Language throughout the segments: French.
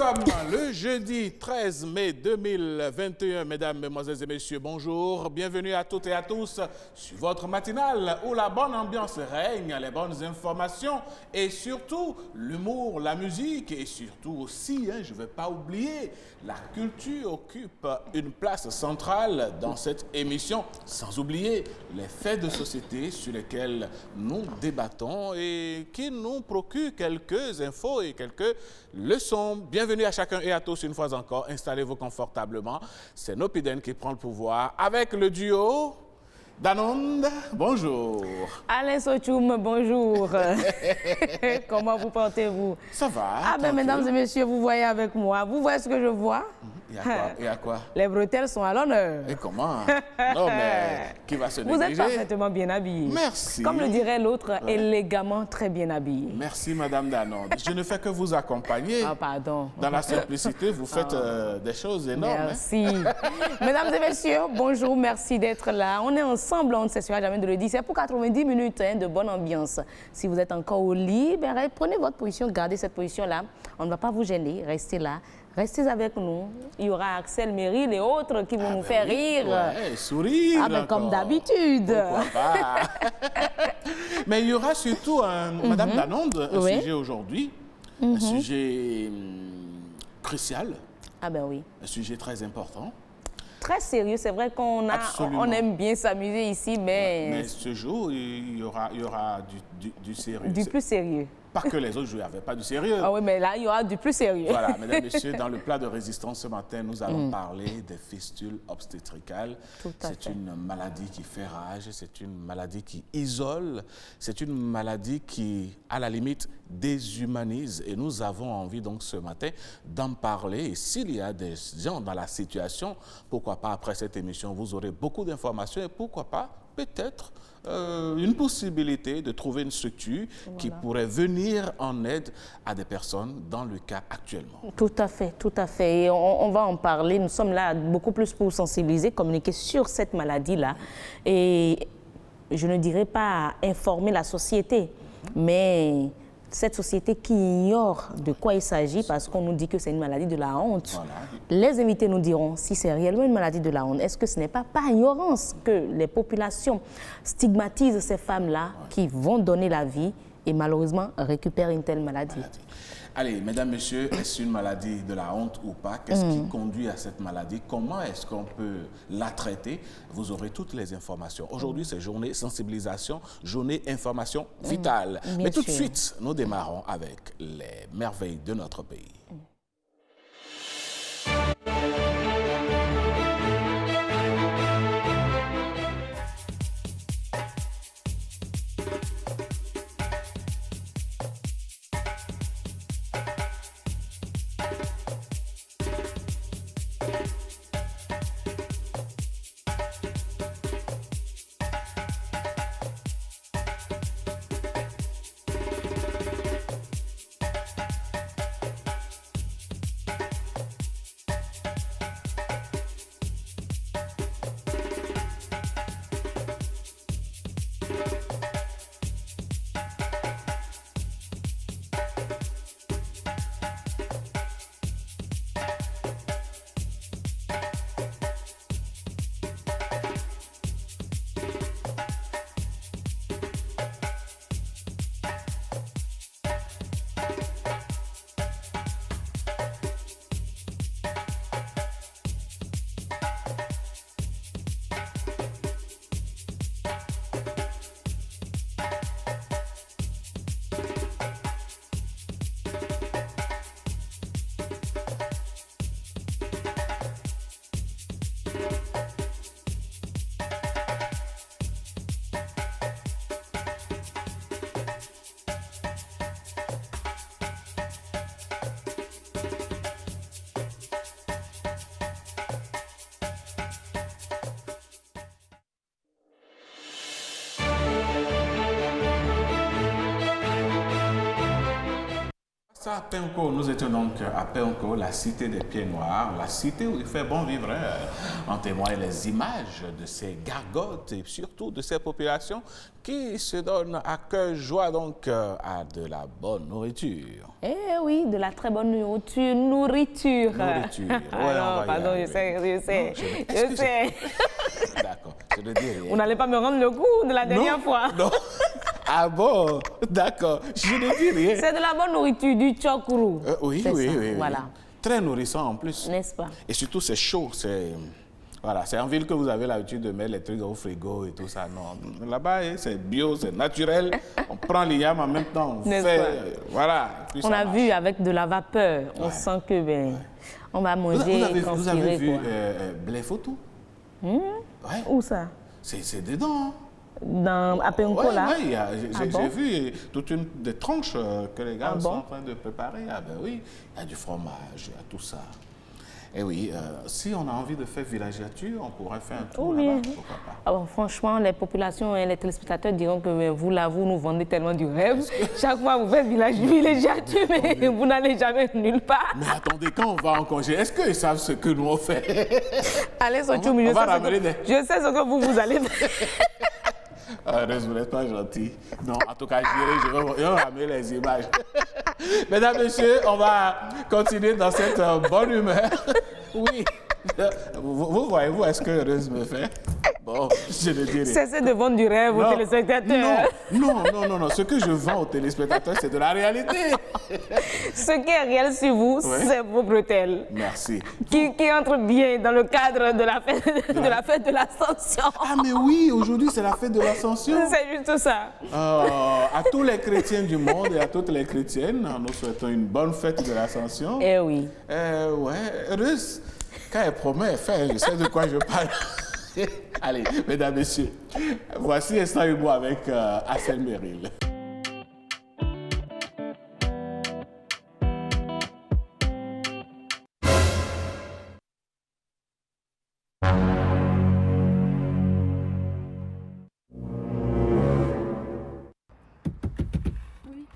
sommes le jeudi 13 mai 2021. Mesdames, Mesdemoiselles et Messieurs, bonjour. Bienvenue à toutes et à tous sur votre matinale où la bonne ambiance règne, les bonnes informations et surtout l'humour, la musique et surtout aussi, je ne vais pas oublier, la culture occupe une place centrale dans cette émission, sans oublier les faits de société sur lesquels nous débattons et qui nous procurent quelques infos et quelques leçons. Bienvenue à chacun et à tous une fois encore. Installez-vous confortablement. C'est Nopiden qui prend le pouvoir avec le duo Danonde. Bonjour. Alain Sochoum, bonjour. Comment vous portez-vous? Ça va. Ah ben, mesdames et messieurs, vous voyez avec moi. Vous voyez ce que je vois? Il y a quoi? Les bretelles sont à l'honneur. Et comment? Non, mais qui va se négliger? Vous êtes parfaitement bien habillé. Merci. Comme le dirait l'autre, élégamment très bien habillé. Merci, Madame Danonde. Je ne fais que vous accompagner. Ah, pardon. Dans la simplicité, vous faites des choses énormes. Merci. Mesdames et messieurs, bonjour, merci d'être là. On est ensemble, on ne cessera jamais de le dire. C'est pour 90 minutes de bonne ambiance. Si vous êtes encore au lit, prenez votre position, gardez cette position-là. On ne va pas vous gêner, restez là. Restez avec nous. Il y aura Axel Meryl et autres qui vont nous faire rire. Ouais, sourire. Ah ben, comme d'habitude. Pourquoi pas? Mais il y aura surtout, Madame Danonde, un sujet aujourd'hui, un sujet crucial. Ah ben oui. Un sujet très important. Très sérieux, c'est vrai qu'on aime bien s'amuser ici, mais... Mais ce jour, il y aura du sérieux. Du plus sérieux. Pas que les autres jours, il n'y avait pas du sérieux. Ah oui, mais là, il y aura du plus sérieux. Voilà, mesdames et messieurs, dans le plat de résistance ce matin, nous allons parler des fistules obstétricales. C'est une maladie qui fait rage, c'est une maladie qui isole, c'est une maladie qui, à la limite, déshumanise. Et nous avons envie donc ce matin d'en parler. Et s'il y a des gens dans la situation, pourquoi pas après cette émission, vous aurez beaucoup d'informations et pourquoi pas, peut-être, une possibilité de trouver une structure qui pourrait venir en aide à des personnes dans le cas actuellement. Tout à fait, tout à fait. Et on va en parler. Nous sommes là beaucoup plus pour sensibiliser, communiquer sur cette maladie-là. Et je ne dirais pas informer la société, mais cette société qui ignore de quoi il s'agit parce qu'on nous dit que c'est une maladie de la honte. Voilà. Les invités nous diront si c'est réellement une maladie de la honte. Est-ce que ce n'est pas par ignorance que les populations stigmatisent ces femmes-là qui vont donner la vie et malheureusement récupèrent une telle maladie? Allez, mesdames, messieurs, est-ce une maladie de la honte ou pas? Qu'est-ce qui conduit à cette maladie? Comment est-ce qu'on peut la traiter? Vous aurez toutes les informations. Aujourd'hui, c'est journée sensibilisation, journée information vitale. Mais tout de suite, nous démarrons avec les merveilles de notre pays. Ça, à Penco, nous étions donc à Penco, la cité des pieds noirs, la cité où il fait bon vivre. En témoignent les images de ces gargotes et surtout de ces populations qui se donnent à cœur joie donc à de la bonne nourriture. Eh oui, de la très bonne nourriture. Nourriture. Alors, pardon, je sais. D'accord, je ne dis rien. Vous n'allez pas me rendre le coup de la dernière fois. Non. Ah bon, d'accord, je ne dis rien. C'est de la bonne nourriture, du tchokourou. Oui. Voilà. Très nourrissant en plus. N'est-ce pas? Et surtout, c'est chaud. Voilà, c'est en ville que vous avez l'habitude de mettre les trucs au frigo et tout ça. Non, là-bas, c'est bio, c'est naturel. On prend l'igname en même temps, on fait... voilà. On a vu avec de la vapeur. On sent que on va manger, vous avez vu Blé Photo? Où ça? C'est dedans. À Penco, là? Oui, j'ai vu toute des tranches que les gars sont en train de préparer. Ah ben oui, il y a du fromage, il y a tout ça. Et oui, si on a envie de faire villégiature, on pourrait faire un tour là-bas, pourquoi pas. Alors, franchement, les populations et les téléspectateurs diront que vous, là, vous nous vendez tellement du rêve. Chaque fois, vous faites villégiature, mais vous n'allez jamais nulle part. Mais attendez, quand on va en congé, est-ce qu'ils savent ce que nous on fait? Allez, Sochoumi, je sais ce que vous allez faire. Heureusement, vous n'êtes pas gentil. Non, en tout cas, je vais ramener les images. Mesdames, Messieurs, on va continuer dans cette bonne humeur. Oui. Vous voyez-vous, est-ce que Heureuse me fait? Bon, je ne dis rien. Cessez de vendre du rêve aux téléspectateurs. Non. Ce que je vends aux téléspectateurs, c'est de la réalité. Ce qui est réel sur vous, c'est vos bretelles. Merci. Qui entrent bien dans le cadre de la fête de l'Ascension. Ah, mais oui, aujourd'hui, c'est la fête de l'Ascension. C'est juste ça. À tous les chrétiens du monde et à toutes les chrétiennes, nous souhaitons une bonne fête de l'Ascension. Eh oui. Heureuse. Quand elle promet, elle fait, je sais de quoi je parle. Allez, mesdames, messieurs, voici Instant Humour avec Assel Meril.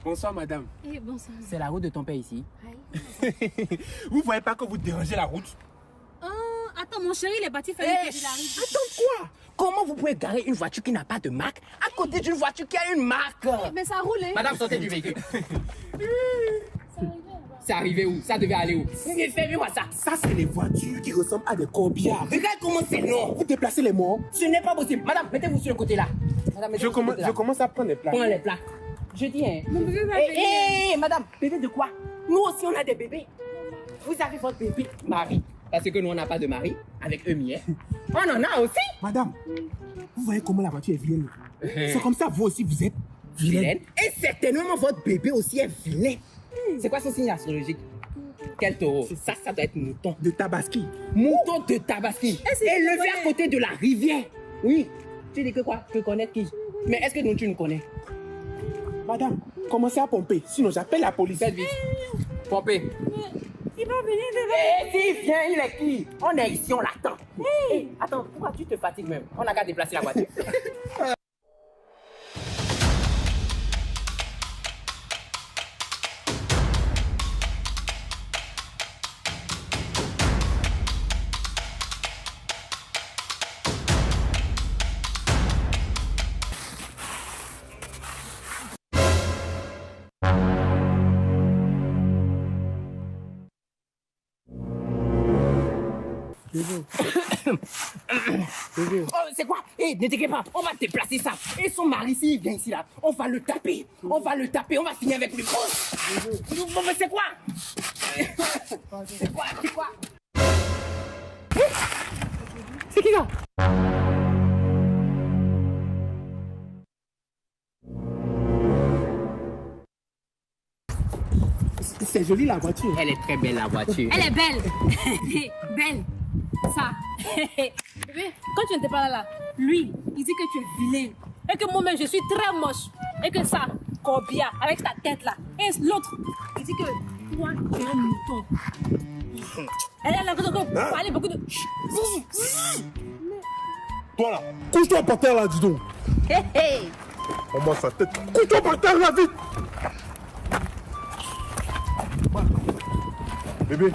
Bonsoir madame. Eh, bonsoir. C'est la route de ton père ici. Oui. Vous voyez pas que vous dérangez la route? Attends, mon chéri, il est parti faire une petite arrive. Attends quoi? Comment vous pouvez garer une voiture qui n'a pas de marque à côté d'une voiture qui a une marque? Mais ça roule, hein? Madame, sortez du véhicule. C'est arrivé où? Ça devait aller où? Fais-moi ça. Ça, c'est les voitures qui ressemblent à des corbillards. Regarde comment c'est long. Vous déplacez les morts. Ce n'est pas possible. Madame, mettez-vous sur le côté là. Madame, je commence à prendre les plaques. Prends les plaques. Je dis, hein. Mon bébé va venir. Hé, madame, bébé de quoi? Nous aussi, on a des bébés. Vous avez votre bébé, mari. Parce que nous, on n'a pas de mari, avec Emi, hein. On en a aussi. Madame, vous voyez comment la voiture est vilaine. C'est comme ça, vous aussi, vous êtes vilaine. Et certainement, votre bébé aussi est vilain. C'est quoi son signe astrologique? Quel taureau? Ça doit être mouton. De Tabaski. Mouton de Tabaski. Élevé à côté de la rivière. Oui. Tu dis que quoi? Tu connais qui? Mais est-ce que nous, tu nous connais? Madame, commencez à pomper, sinon j'appelle la police. Faites vite. Pompez. Il va venir de Eh, s'il vient, il est qui? On est ici, on l'attend. Hey, attends, pourquoi tu te fatigues même? On n'a qu'à déplacer la voiture. Oh, c'est quoi? Hé, ne t'inquiète pas, on va déplacer ça. Et son mari, s'il vient ici là, on va le taper. On va finir avec lui. Bon, mais c'est quoi? C'est quoi? C'est qui ça? C'est joli la voiture. Elle est très belle la voiture. Elle est belle. Belle. Ça. Bébé, quand tu n'étais pas là, lui, il dit que tu es vilaine. Et que moi-même, je suis très moche. Et que ça, corbillard, avec ta tête là. Et l'autre, il dit que toi, tu es un mouton. Elle a l'impression que vous parlez beaucoup de... Toi là, couche-toi par terre là, dis donc. On voit sa tête. Couche-toi par terre là, vite. Bébé,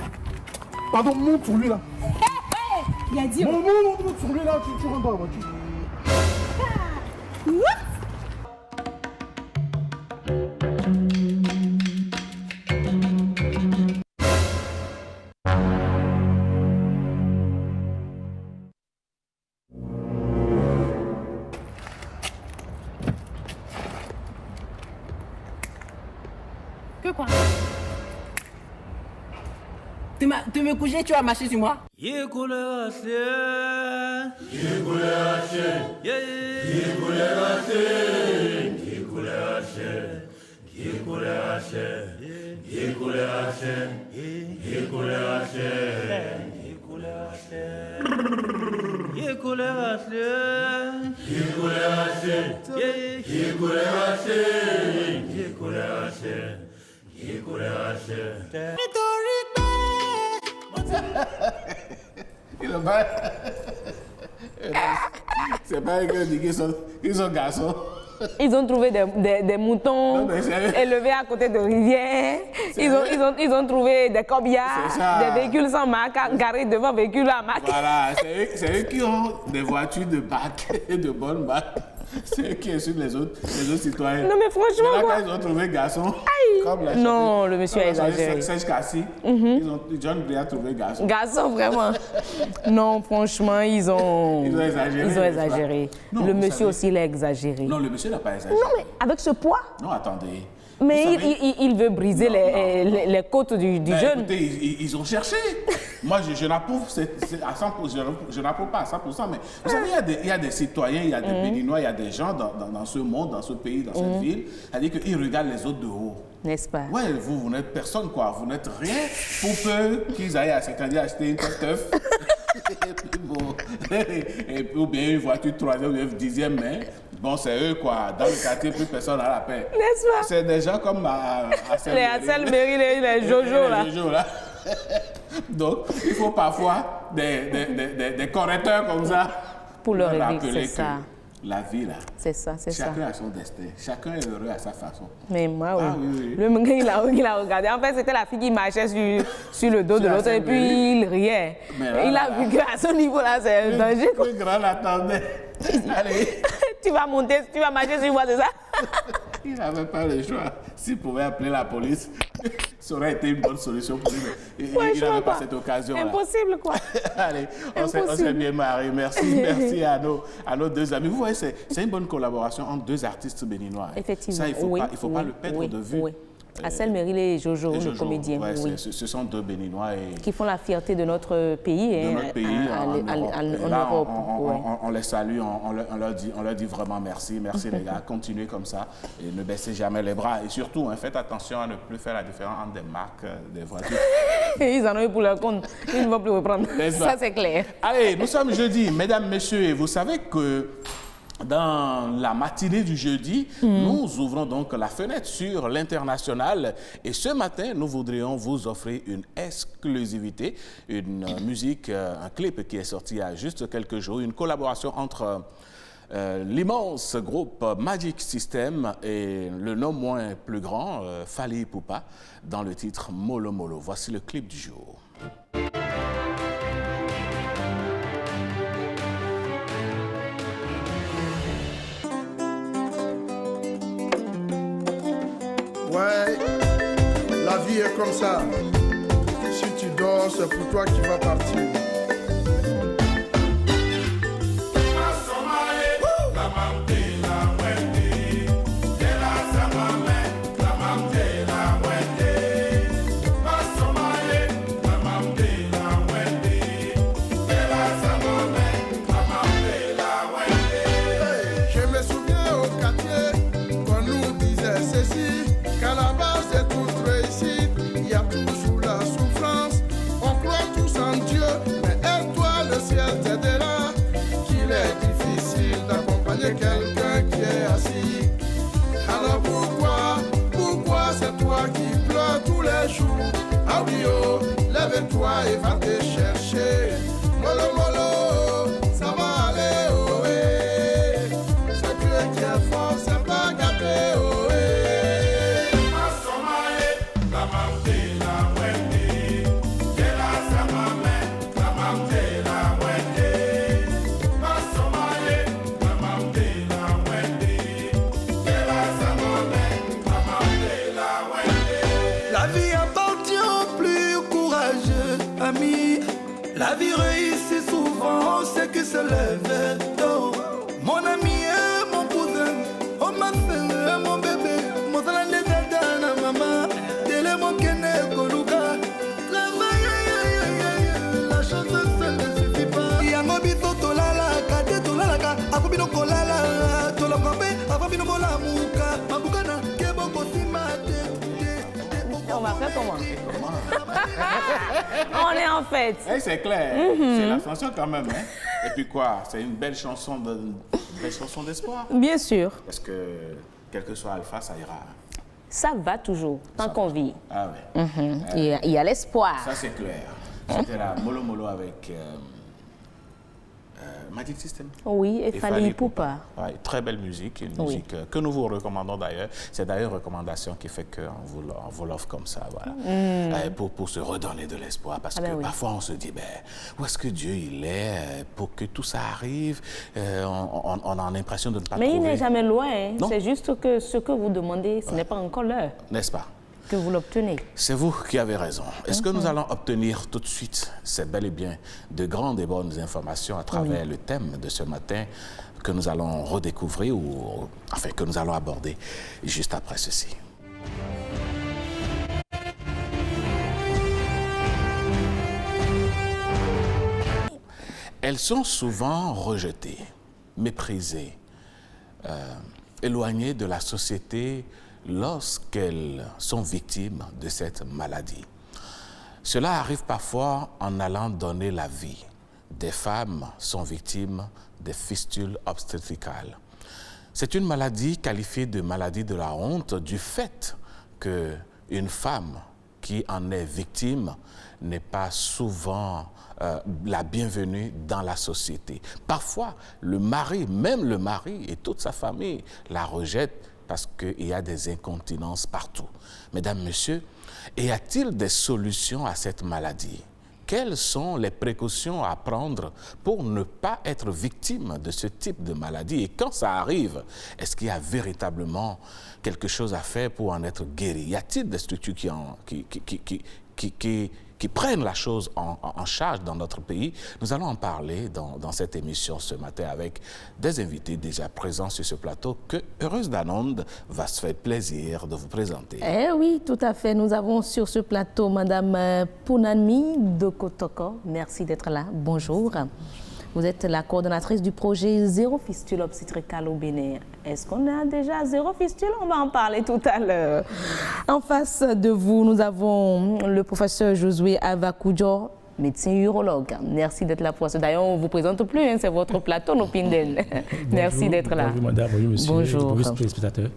pardon, monte sur lui là. Il a dit... Non, monte sur lui là, tu rentres dans la voiture. Que quoi? Tu me coucher, tu vas marcher sur moi? C'est pas un gars qu'ils sont garçons. Ils ont trouvé des moutons élevés à côté de rivières. Ils ont trouvé des corbillards, des véhicules sans marque, garés devant véhicules à marque. Voilà, c'est eux qui ont des voitures de marque et de bonne marque. C'est eux qui insultent les autres citoyens. Non mais franchement, là, quoi. quand ils ont trouvé garçon, comme la Non, le monsieur a exagéré. Serge Cassi, John Gray a trouvé garçon. Garçon, vraiment. Non, franchement, ils ont exagéré. Non, le monsieur aussi, il a exagéré. Non, le monsieur n'a pas exagéré. Non, mais avec ce poids. Non, attendez. Mais il veut briser les côtes du jeune. Écoutez, ils ont cherché. Moi, je n'approuve à 100%, je n'approuve pas à 100%, mais vous savez, il y a des citoyens, il y a des Béninois, il y a des gens dans ce monde, dans ce pays, dans cette ville, c'est-à-dire qu'ils regardent les autres de haut. N'est-ce pas? Ouais, vous n'êtes personne, quoi. Vous n'êtes rien pour peu qu'ils aillent à se candidat acheter une teuf. Et puis, ou bien une voiture 3e ou 10e main. Bon, c'est eux, quoi. Dans le quartier, plus personne n'a la paix. N'est-ce pas? C'est des gens comme les Hasselberry, les Jojo, là. Les Jojo, là. Donc, il faut parfois des correcteurs comme ça pour leur rappeler c'est que ça. la vie, là, c'est ça. chacun a son destin. Chacun est heureux à sa façon. Mais moi, oui. Ah, oui. Le gars, il a regardé. En fait, c'était la fille qui marchait sur le dos de l'autre et puis il riait. Il a vu qu'à ce niveau-là, c'est un danger. Le grand l'attendait. Allez. Tu vas marcher sur moi, c'est ça? Il n'avait pas le choix. S'il pouvait appeler la police, ça aurait été une bonne solution pour lui. Il n'avait pas cette occasion-là. Impossible, quoi. Allez, on s'est bien marré. Merci à nos deux amis. Vous voyez, c'est une bonne collaboration entre deux artistes béninois. Effectivement. Ça, il ne faut pas le perdre de vue. Oui. Hasselberry et Jojo, le comédien. Ouais, oui. Ce sont deux Béninois. Qui font la fierté de notre pays. De notre pays, en Europe. On les salue, on leur dit vraiment merci. Merci les gars, continuez comme ça et ne baissez jamais les bras. Et surtout, faites attention à ne plus faire la différence entre des marques, des voitures. Ils en ont eu pour leur compte, ils ne vont plus reprendre. Ça, c'est clair. Allez, nous sommes jeudi, mesdames, messieurs, et vous savez que dans la matinée du jeudi, nous ouvrons donc la fenêtre sur l'international et ce matin, nous voudrions vous offrir une exclusivité, une musique, un clip qui est sorti il y a juste quelques jours, une collaboration entre l'immense groupe Magic System et le non moins plus grand, Fally Ipupa, dans le titre Molo Molo. Voici le clip du jour. Ouais, la vie est comme ça. Si tu dors, c'est pour toi qui vas partir. Quelqu'un qui est assis. Alors pourquoi c'est toi qui pleures tous les jours? Ah oui, oh, lève-toi et va te chercher. Molo molo, ça va aller, oh eh. C'est Dieu qui est fort, c'est pas gâté, oh eh. La vie réussit souvent, c'est qui se lève tôt. Mon ami et mon cousin, oh ma fille, mon bébé, mon talent de dada, maman, télé mon kene koluka. Travail, la chance seule ne suffit pas. Yango bito tolala, kate tolala ka, akubino kolala, tolapambe, akubino molamuka, mabukana, kebo kosimate. On va faire comment? On est en fête. Eh, c'est clair, c'est la chanson quand même. Hein? Et puis quoi, c'est une belle chanson d'espoir. Bien sûr. Parce que, quel que soit Alpha, ça ira. Ça va toujours, tant qu'on vit. Ah ouais. Il y a l'espoir. Ça, c'est clair. C'était la Molo Molo avec Magic System. Oui, et Fally Ipupa. Ouais, très belle musique, une musique que nous vous recommandons d'ailleurs. C'est d'ailleurs une recommandation qui fait qu'on vous l'offre comme ça, voilà. Pour se redonner de l'espoir, parce que parfois on se dit, où est-ce que Dieu il est pour que tout ça arrive? On a l'impression de ne pas trouver. Mais il n'est jamais loin, hein. C'est juste que ce que vous demandez, ce n'est pas encore l'heure. N'est-ce pas? Que vous l'obtenez. C'est vous qui avez raison. Est-ce que nous allons obtenir tout de suite, c'est bel et bien, de grandes et bonnes informations à travers le thème de ce matin que nous allons redécouvrir ou enfin que nous allons aborder juste après ceci. Elles sont souvent rejetées, méprisées, éloignées de la société lorsqu'elles sont victimes de cette maladie. Cela arrive parfois en allant donner la vie. Des femmes sont victimes des fistules obstétricales. C'est une maladie qualifiée de maladie de la honte du fait qu'une femme qui en est victime n'est pas souvent la bienvenue dans la société. Parfois, le mari, même le mari et toute sa famille la rejettent parce qu'il y a des incontinences partout. Mesdames, Messieurs, y a-t-il des solutions à cette maladie? Quelles sont les précautions à prendre pour ne pas être victime de ce type de maladie? Et quand ça arrive, est-ce qu'il y a véritablement quelque chose à faire pour en être guéri? Y a-t-il des structures qui prennent la chose en charge dans notre pays? Nous allons en parler dans cette émission ce matin avec des invités déjà présents sur ce plateau que Heureuse Danonde va se faire plaisir de vous présenter. Eh oui, tout à fait. Nous avons sur ce plateau Madame Punanmi Dokotoko. Merci d'être là. Bonjour. Vous êtes la coordonnatrice du projet Zéro Fistule Obstétricale au Bénin. Est-ce qu'on a déjà zéro fistule? On va en parler tout à l'heure. En face de vous, nous avons le professeur Josué Avakoujo, médecin urologue. Merci d'être là pour ça. D'ailleurs, on ne vous présente plus, hein, c'est votre plateau, nos Pindel. Merci d'être là. Bonjour madame, bonjour monsieur, bonjour téléspectateurs.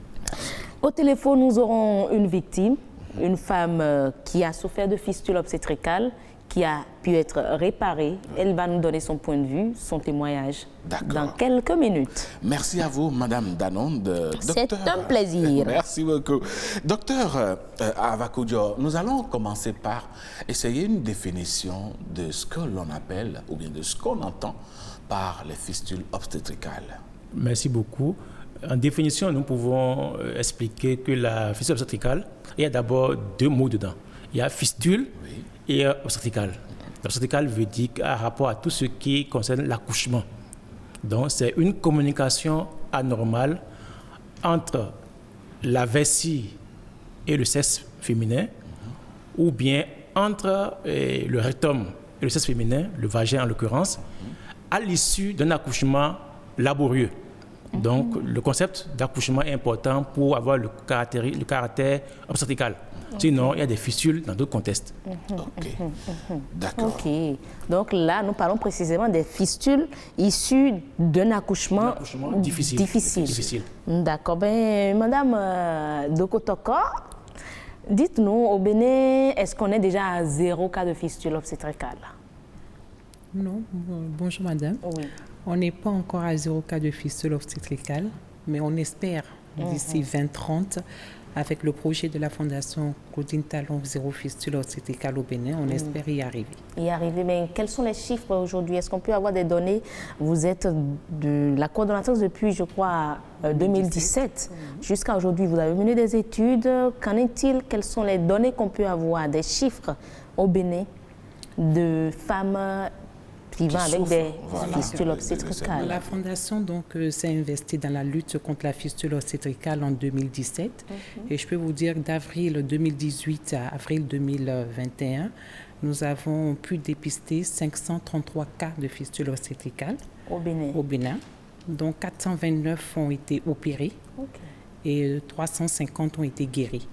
Au téléphone, nous aurons une victime, une femme qui a souffert de fistule obstétricale, qui a pu être réparée. Elle va nous donner son point de vue, son témoignage dans quelques minutes. Merci à vous, Madame Danonde. C'est un plaisir. Merci beaucoup. Docteur Avakoujo, nous allons commencer par essayer une définition de ce que l'on appelle, ou bien de ce qu'on entend par les fistules obstétricales. Merci beaucoup. En définition, nous pouvons expliquer que la fistule obstétricale, il y a d'abord deux mots dedans. Il y a fistule et obstétricale. L'obstétricale veut dire à rapport à tout ce qui concerne l'accouchement. Donc, c'est une communication anormale entre la vessie et le sexe féminin, ou bien entre le rectum et le sexe féminin, le vagin en l'occurrence, à l'issue d'un accouchement laborieux. Donc, le concept d'accouchement est important pour avoir le caractère obstétrical. Sinon, il y a des fistules dans d'autres contextes. OK. D'accord. OK. Donc là, nous parlons précisément des fistules issues d'un accouchement difficile. D'accord. Ben, Madame Dokotoko, dites-nous, au Bénin, est-ce qu'on est déjà à 0 cas de fistule obstétricale? Non. Bonjour madame. Oui. On n'est pas encore à 0 cas de fistule obstétricale, mais on espère d'ici 2030, avec le projet de la Fondation Claudine Talon Zéro Fistule Obstétricale au Bénin, on espère y arriver. Y arriver, mais quels sont les chiffres aujourd'hui? Est-ce qu'on peut avoir des données? Vous êtes de la coordonnatrice depuis, je crois, 2017. Jusqu'à aujourd'hui, vous avez mené des études. Qu'en est-il? Quelles sont les données qu'on peut avoir, des chiffres au Bénin de femmes vivant avec des fistules obstétricales. La Fondation s'est investie dans la lutte contre la fistule obstétricale en 2017. Et je peux vous dire que d'avril 2018 à avril 2021, nous avons pu dépister 533 cas de fistule obstétricale au Bénin. Donc 429 ont été opérés et 350 ont été guéris.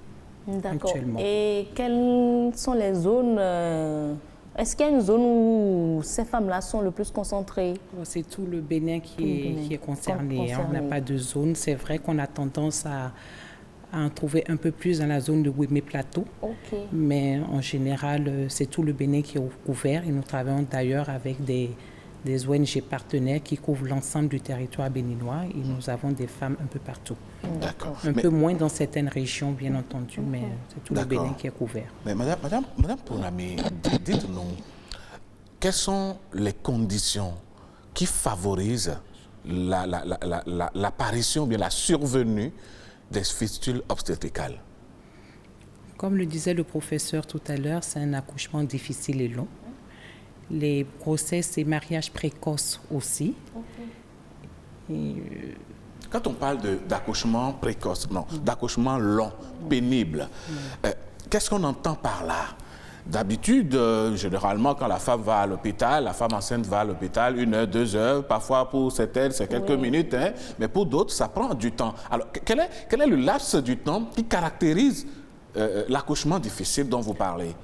D'accord. Et quelles sont les zones est-ce qu'il y a une zone où ces femmes-là sont le plus concentrées? C'est tout le Bénin qui est concerné. On n'a pas de zone. C'est vrai qu'on a tendance à en trouver un peu plus dans la zone de Ouémé Plateau. Mais en général, c'est tout le Bénin qui est couvert. Et nous travaillons d'ailleurs avec des ONG partenaires qui couvrent l'ensemble du territoire béninois. Et nous avons des femmes un peu partout. D'accord. Un peu moins dans certaines régions, bien entendu, mais c'est tout le Bénin qui est couvert. Mais Madame Pounami, dites-nous, quelles sont les conditions qui favorisent l'apparition, bien la survenue des fistules obstétricales? Comme le disait le professeur tout à l'heure, c'est un accouchement difficile et long. Les grossesses et mariages précoces aussi. Quand on parle d'accouchement précoce, d'accouchement long, pénible, qu'est-ce qu'on entend par là? D'habitude, généralement, quand la femme va à l'hôpital, la femme enceinte va à l'hôpital 1 heure, 2 heures, parfois pour certaines, c'est quelques minutes, mais pour d'autres, ça prend du temps. Alors, quel est le laps du temps qui caractérise l'accouchement difficile dont vous parlez?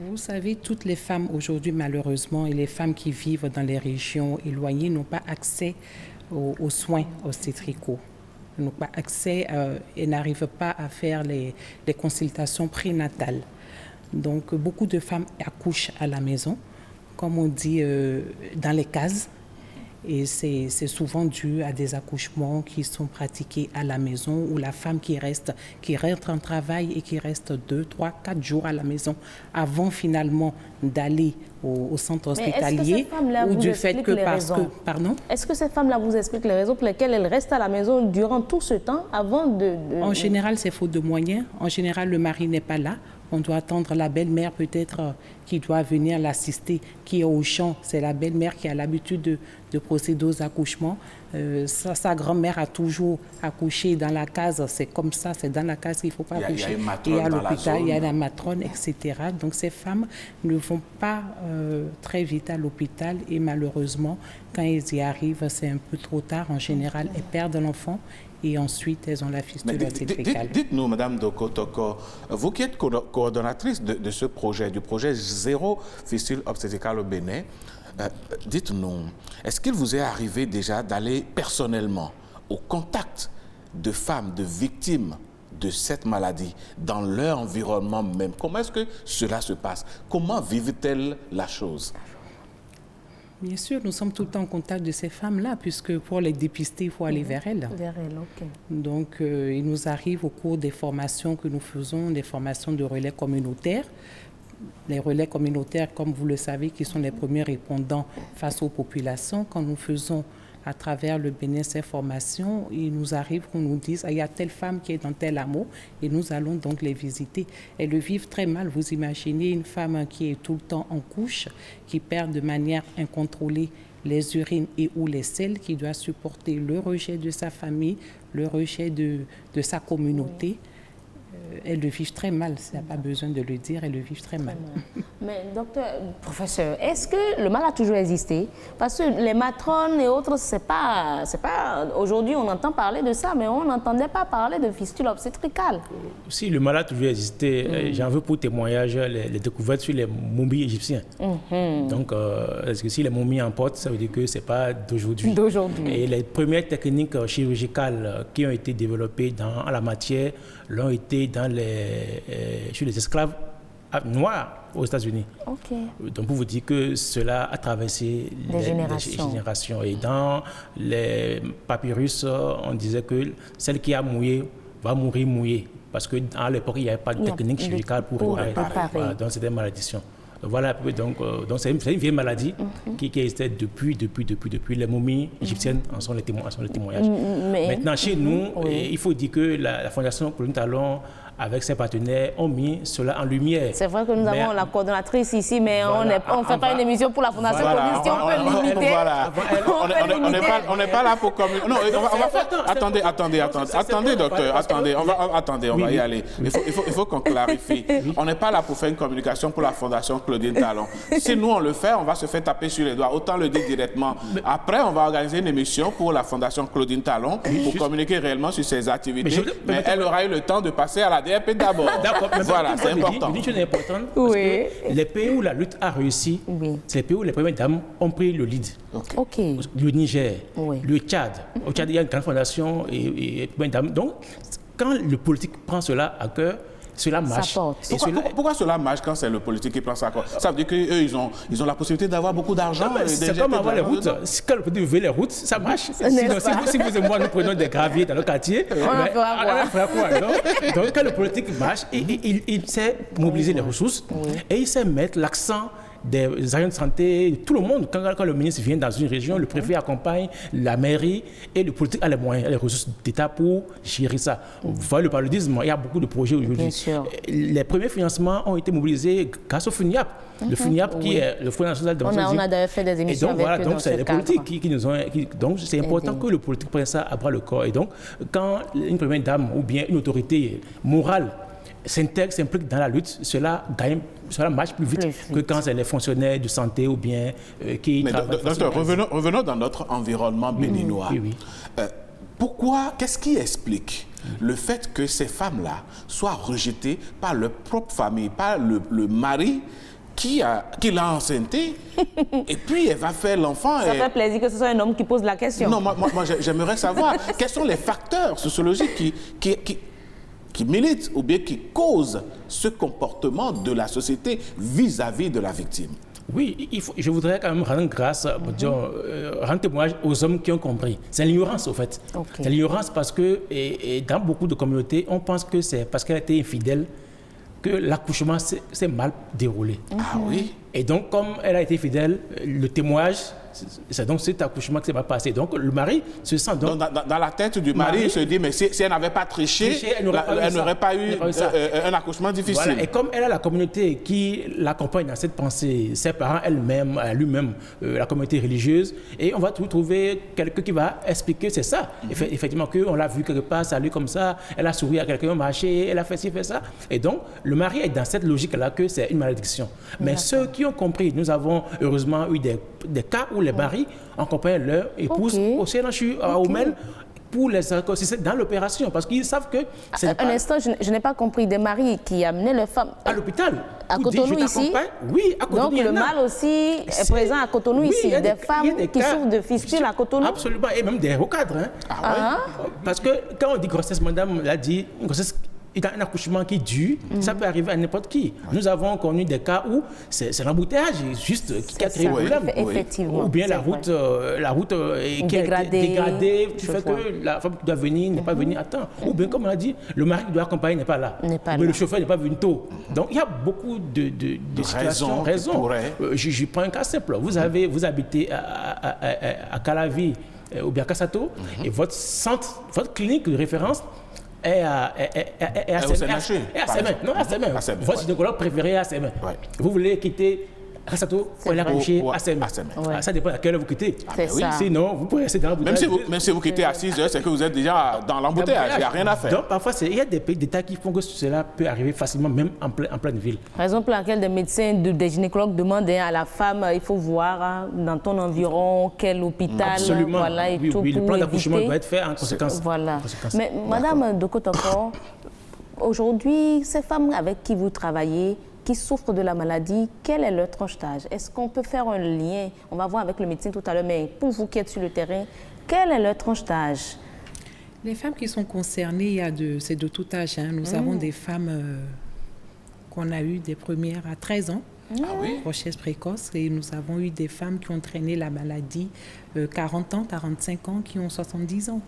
Vous savez, toutes les femmes aujourd'hui, malheureusement, et les femmes qui vivent dans les régions éloignées n'ont pas accès aux soins obstétricaux. N'ont pas accès et n'arrivent pas à faire les consultations prénatales. Donc, beaucoup de femmes accouchent à la maison, comme on dit, dans les cases. Et c'est souvent dû à des accouchements qui sont pratiqués à la maison, ou la femme qui rentre en travail et qui reste 2, 3, 4 jours à la maison avant finalement d'aller au centre hospitalier. Ou du fait que Pardon? Est-ce que ces femmes-là vous expliquent les raisons pour lesquelles elles restent à la maison durant tout ce temps avant de... En général, c'est faute de moyens. En général, le mari n'est pas là. On doit attendre la belle-mère peut-être qui doit venir l'assister, qui est au champ. C'est la belle-mère qui a l'habitude de procéder aux accouchements. Sa grand-mère a toujours accouché dans la case. C'est comme ça, c'est dans la case qu'il ne faut pas accoucher. Il y a à l'hôpital, il y a la matrone, etc. Donc ces femmes ne vont pas très vite à l'hôpital et malheureusement, quand elles y arrivent, c'est un peu trop tard. En général, elles perdent l'enfant. Et ensuite, elles ont la fistule obstétricale. Dites-nous, Madame Doko Toko, vous qui êtes coordonnatrice de ce projet, du projet Zéro Fistule Obstétricale au Bénin, dites-nous, est-ce qu'il vous est arrivé déjà d'aller personnellement au contact de femmes, de victimes de cette maladie, dans leur environnement même? Comment est-ce que cela se passe? Comment vivent-elles la chose? Bien sûr, nous sommes tout le temps en contact de ces femmes-là, puisque pour les dépister, il faut aller vers elles. Vers elles, ok. Donc, il nous arrive au cours des formations que nous faisons, des formations de relais communautaires. Les relais communautaires, comme vous le savez, qui sont les premiers répondants face aux populations. Quand nous faisons à travers le Bénin ces formations, il nous arrive qu'on nous dise il y a telle femme qui est dans tel hameau et nous allons donc les visiter. Elles le vivent très mal. Vous imaginez une femme qui est tout le temps en couche, qui perd de manière incontrôlée les urines et ou les selles, qui doit supporter le rejet de sa famille, le rejet de sa communauté. Elles le vivent très mal, ça n'a pas besoin de le dire, elles le vivent très mal. Mais professeur, est-ce que le mal a toujours existé? Parce que les matrones et autres, c'est pas aujourd'hui on entend parler de ça, mais on n'entendait pas parler de fistule obstétricale. Si le mal a toujours existé, j'en veux pour témoignage les découvertes sur les momies égyptiennes. Donc, est-ce que si les momies emportent, ça veut dire que ce n'est pas d'aujourd'hui. Et les premières techniques chirurgicales qui ont été développées en la matière l'ont été chez les esclaves noirs aux États-Unis. Donc, pour vous dire que cela a traversé les générations. Et dans les papyrus, on disait que celle qui a mouillé va mourir mouillée. Parce qu'à l'époque, il n'y avait pas de technique chirurgicale pour réparer. Voilà, donc, c'était une malédiction. Voilà, donc c'est une vieille maladie qui existait depuis. Les momies égyptiennes en sont les témoignages. Maintenant, chez nous, il faut dire que la Fondation Pauline Talon avec ses partenaires, ont mis cela en lumière. C'est vrai que nous avons la coordonnatrice ici, mais voilà, on ne fait pas une émission pour la Fondation Claudine. Si on peut limiter. Voilà. On n'est pas là pour communiquer. Non, on va faire. Attendez, docteur. On va y aller. Il faut qu'on clarifie. On n'est pas là pour faire une communication pour la Fondation Claudine Talon. Si nous, on le fait, on va se faire taper sur les doigts. Autant le dire directement. Après, on va organiser une émission pour la Fondation Claudine Talon pour communiquer réellement sur ses activités. Mais elle aura eu le temps de passer à la DRP d'abord. D'accord. Voilà, c'est important. Une chose importante, parce que les pays où la lutte a réussi, c'est les pays où les premières dames ont pris le lead. OK. Le Niger, le Tchad. Au Tchad, il y a une grande fondation et premières dames. Donc, quand le politique prend cela à cœur, cela marche. Pourquoi cela marche quand c'est le politique qui prend ça à cœur? Ça veut dire qu'eux, ils ont la possibilité d'avoir beaucoup d'argent. C'est comme avoir les routes. Quand le politique veut les routes, ça marche. Sinon, si vous et moi, nous prenons des graviers dans le quartier, on fera quoi? Donc, quand le politique marche, il sait mobiliser les ressources et il sait mettre l'accent des agents de santé, tout le monde. Quand le ministre vient dans une région, le préfet accompagne la mairie et le politique a les moyens, les ressources d'État pour gérer ça. Vous voyez le paludisme, il y a beaucoup de projets aujourd'hui. Les premiers financements ont été mobilisés grâce au FUNIAP. Le FUNIAP qui est le Fonds national de on a d'ailleurs fait des émissions avec eux. Donc c'est les politiques qui nous ont... donc c'est important que le politique prenne ça à bras le corps. Et donc, quand une première dame ou bien une autorité morale s'implique dans la lutte, cela marche plus vite que quand c'est les fonctionnaires de santé ou bien qui travaillent. Docteur, revenons dans notre environnement béninois. Qu'est-ce qui explique le fait que ces femmes-là soient rejetées par leur propre famille, par le mari qui l'a enceinté, et puis elle va faire l'enfant. Ça fait plaisir que ce soit un homme qui pose la question. Non, moi j'aimerais savoir quels sont les facteurs sociologiques qui militent ou bien qui causent ce comportement de la société vis-à-vis de la victime. Oui, je voudrais quand même rendre grâce, rendre témoignage aux hommes qui ont compris. C'est l'ignorance, au fait. C'est l'ignorance parce que dans beaucoup de communautés, on pense que c'est parce qu'elle a été infidèle que l'accouchement s'est mal déroulé. Ah oui. Et donc, comme elle a été fidèle, le témoignage, c'est donc cet accouchement qui s'est pas passé. Donc, le mari se sent donc... Dans la tête du mari, il se dit, mais si elle n'avait pas triché, elle n'aurait pas eu un accouchement difficile. Voilà. Et comme elle a la communauté qui l'accompagne dans cette pensée, ses parents elle-même, lui-même, la communauté religieuse, et on va trouver quelqu'un qui va expliquer, c'est ça. Effectivement, qu'on l'a vu quelque part, salut comme ça, elle a souri à quelqu'un, marché, elle a fait ci, fait ça. Et donc, le mari est dans cette logique-là que c'est une malédiction. Mais ceux qui ont compris, nous avons heureusement eu des cas où les maris accompagnent leur épouse au CNHU, à Oumel, pour les assister dans l'opération, parce qu'ils savent que... Un instant, je n'ai pas compris, des maris qui amenaient leurs femmes... À l'hôpital. À Cotonou ici? Oui, à Cotonou. Donc le mal aussi est présent à Cotonou ici. Des femmes qui souffrent de fistules à Cotonou? Absolument, et même des recadres. Parce que quand on dit grossesse, madame l'a dit, une grossesse... Il y a un accouchement qui dure, ça peut arriver à n'importe qui. Nous avons connu des cas où c'est l'embouteillage juste qui a créé le problème. Effectivement. Ou bien la route qui est dégradée, qui fait que la femme qui doit venir n'est pas venue à temps. Ou bien, comme on a dit, le mari qui doit accompagner n'est pas là. Mais le chauffeur n'est pas venu tôt. Donc, il y a beaucoup de situations, raisons. Je prends un cas simple. Vous habitez à Calavi ou bien à Kassato, et votre clinique de référence est à Sémin. Non, à Sémin. Votre gynécologue préféré est à Sémin. Vous voulez quitter Kassato pour aller accoucher à Sémin. Ça dépend à quelle heure vous quittez. Sinon, vous pouvez rester dans l'embouteillage. Même si vous quittez à 6 heures, c'est que vous êtes déjà dans l'embouteillage. Il n'y a rien à faire. Donc, parfois, il y a des pays d'État qui font que cela peut arriver facilement, même en pleine ville. Raison pour laquelle des médecins, des gynécologues demandent à la femme, il faut voir dans ton environ quel hôpital. Absolument. Voilà, et tout le plan d'accouchement doit être fait en conséquence. Voilà. Mais Madame Dokotoko, aujourd'hui, ces femmes avec qui vous travaillez, qui souffrent de la maladie, quelle est leur tranche d'âge? Est-ce qu'on peut faire un lien? On va voir avec le médecin tout à l'heure, mais pour vous qui êtes sur le terrain, quelle est leur tranche d'âge? Les femmes qui sont concernées, c'est de tout âge. Nous avons des femmes qu'on a eues des premières à 13 ans, grossesse précoce, et nous avons eu des femmes qui ont traîné la maladie 40 ans, 45 ans, qui ont 70 ans.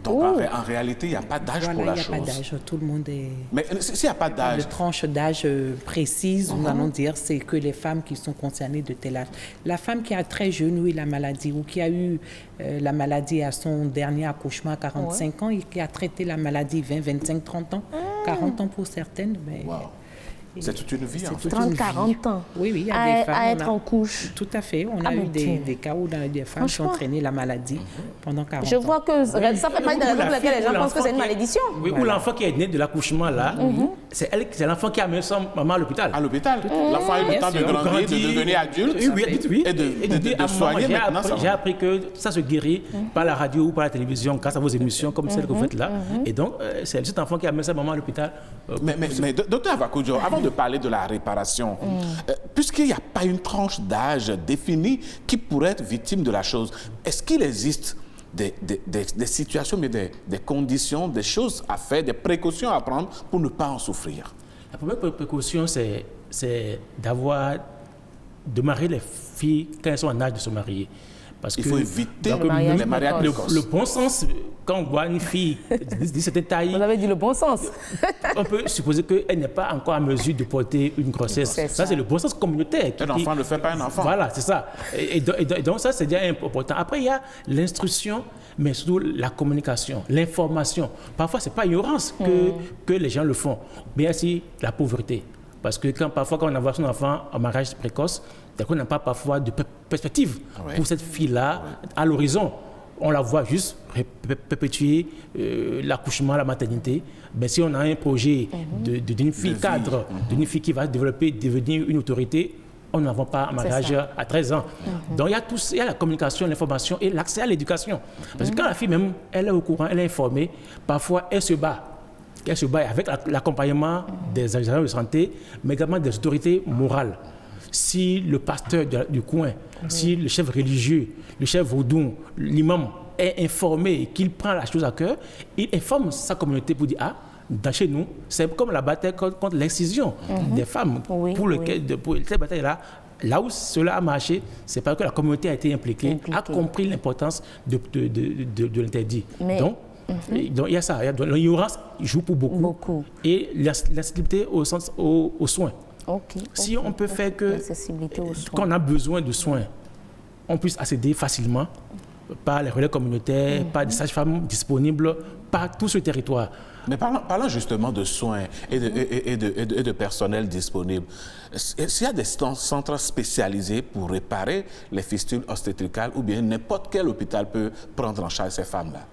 Donc, en réalité, il n'y a pas d'âge pour la chose. Il n'y a pas d'âge, tout le monde est... Mais s'il n'y a pas d'âge... De tranche d'âge précise, nous allons dire, c'est que les femmes qui sont concernées de tel âge. La femme qui a très jeune eu la maladie ou qui a eu la maladie à son dernier accouchement à 45 ans et qui a traité la maladie 20, 25, 30 ans, 40 ans pour certaines. Mais Wow. C'est toute une vie, en fait. 30-40 ans. Oui, il y a des femmes. À être en couche. Tout à fait. On a eu des cas où des femmes qui ont traîné la maladie pendant 40 ans. Je vois que ça fait partie des raisons pour lesquelles les gens pensent que c'est une malédiction. Oui, ou l'enfant qui est né de l'accouchement, là, c'est l'enfant qui a amené son maman à l'hôpital. À l'hôpital. L'enfant a eu le temps de grandir, de devenir adulte et de soigner maintenant. J'ai appris que ça se guérit par la radio ou par la télévision grâce à vos émissions comme celle que vous faites là. Et donc, c'est cet enfant qui a amené sa maman à l'hôpital. Mais docteur Avakoudio, avant de parler de la réparation, puisqu'il n'y a pas une tranche d'âge définie qui pourrait être victime de la chose, est-ce qu'il existe des situations, mais des conditions, des choses à faire, des précautions à prendre pour ne pas en souffrir? La première précaution, c'est de marier les filles quand elles sont en âge de se marier. Parce Il faut éviter mariage les mariages précoces. Le bon sens, quand on voit une fille de cette taille, Vous avez dit le bon sens. on peut supposer qu'elle n'est pas encore en mesure de porter une grossesse. Ça, c'est le bon sens communautaire. Un enfant ne fait pas un enfant. Voilà, c'est ça. Et donc, ça, c'est déjà important. Après, il y a l'instruction, mais surtout la communication, l'information. Parfois, ce n'est pas ignorance que les gens le font, mais aussi la pauvreté. Parce que parfois, quand on envoie son enfant en mariage précoce, on n'a pas parfois de perspective pour cette fille-là à l'horizon. On la voit juste perpétuer l'accouchement, la maternité. Mais si on a un projet d'une fille cadre, d'une fille qui va devenir une autorité, on n'envoie pas un mariage à 13 ans. Donc il y a la communication, l'information et l'accès à l'éducation. Parce que quand la fille même, elle est au courant, elle est informée, parfois elle se bat. Elle se bat avec l'accompagnement des agents de santé, mais également des autorités morales. Si le pasteur du coin, si le chef religieux, le chef vaudou, l'imam est informé et qu'il prend la chose à cœur, il informe sa communauté pour dire « Ah, dans chez nous, c'est comme la bataille contre l'excision des femmes. Pour cette bataille-là, là où cela a marché, c'est parce que la communauté a été impliquée. A compris l'importance de l'interdit. Donc, il y a ça. L'ignorance joue pour beaucoup. Et l'accessibilité aux soins. Si on peut faire qu'on a besoin de soins, on puisse accéder facilement par les relais communautaires, par des sages-femmes disponibles par tout ce territoire. Mais parlons justement de soins et de personnel disponible. S'il y a des centres spécialisés pour réparer les fistules obstétricales ou bien n'importe quel hôpital peut prendre en charge ces femmes-là?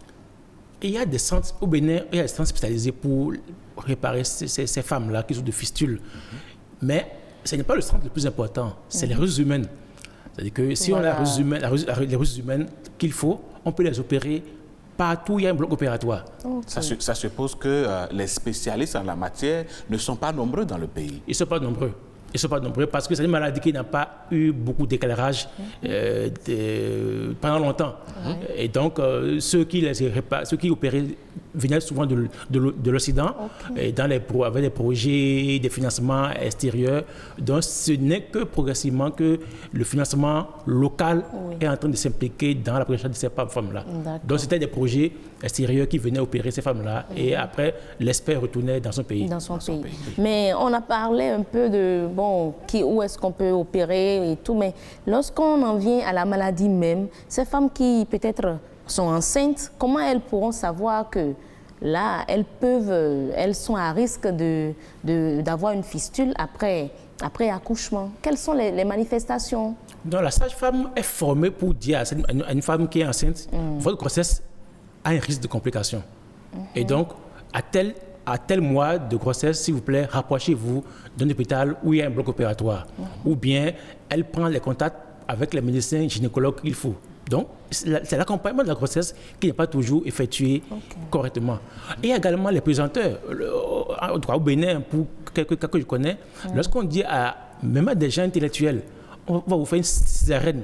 Il y a des centres au Bénin, il y a des centres spécialisés pour réparer ces femmes-là qui sont de fistules. Mais ce n'est pas le centre le plus important, c'est les ressources humaines. C'est-à-dire que si on a les ressources humaines qu'il faut, on peut les opérer partout où il y a un bloc opératoire. Ça suppose que les spécialistes en la matière ne sont pas nombreux dans le pays. Ils ne sont pas nombreux. Ils ne sont pas nombreux parce que c'est une maladie qui n'a pas eu beaucoup d'éclairs pendant longtemps. Et donc, ceux qui opéraient venaient souvent de l'Occident, et avec des projets, des financements extérieurs. Donc, ce n'est que progressivement que le financement local est en train de s'impliquer dans la prise en charge de ces femmes-là. Donc, c'était des projets extérieurs qui venaient opérer ces femmes-là, et après, l'expert retournait dans son pays. Mais on a parlé un peu de, où est-ce qu'on peut opérer et tout, mais lorsqu'on en vient à la maladie même, ces femmes qui peut-être sont enceintes, comment elles pourront savoir que là, elles sont à risque d'avoir une fistule après accouchement? Quelles sont les manifestations? Donc, la sage-femme est formée pour dire à une femme qui est enceinte, votre grossesse a un risque de complications. Et donc, à tel mois de grossesse, s'il vous plaît, rapprochez-vous d'un hôpital où il y a un bloc opératoire. Ou bien, elle prend les contacts avec les médecins gynécologues qu'il faut. Donc, c'est l'accompagnement de la grossesse qui n'est pas toujours effectué correctement. Et également les pesanteurs. Au Bénin, pour quelques cas que je connais, lorsqu'on dit même à des gens intellectuels, on va vous faire une césarienne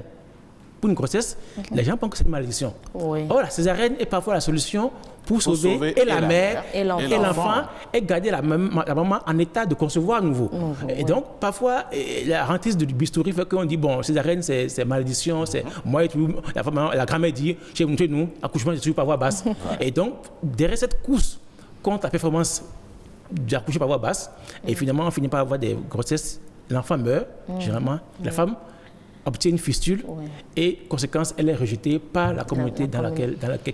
pour une grossesse, les gens pensent que c'est une malédiction. Or, la césarienne est parfois la solution pour sauver et la mère et l'enfant et garder la maman en état de concevoir à nouveau. Et donc, parfois, la hantise du bistouri fait qu'on dit, césarienne, c'est malédiction, c'est moi et tout. La grand-mère dit, chez nous, accouchement, je ne suis pas voix basse. Et donc, derrière cette course contre la performance d'accoucher par voix basse, et finalement, on finit par avoir des grossesses, l'enfant meurt, généralement, la femme obtient une fistule et, conséquence, elle est rejetée par la communauté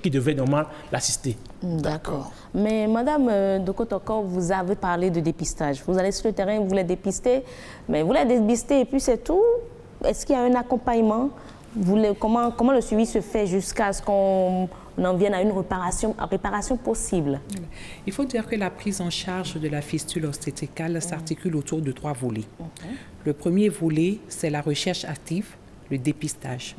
qui devait normalement l'assister. D'accord. Mais Madame Dokotoko, vous avez parlé de dépistage. Vous allez sur le terrain, vous les dépistez, mais vous les dépistez et puis c'est tout. Est-ce qu'il y a un accompagnement? Comment le suivi se fait jusqu'à ce qu'on en vienne à une réparation possible? Il faut dire que la prise en charge de la fistule obstétricale s'articule autour de 3 volets. Le premier volet, c'est la recherche active, le dépistage,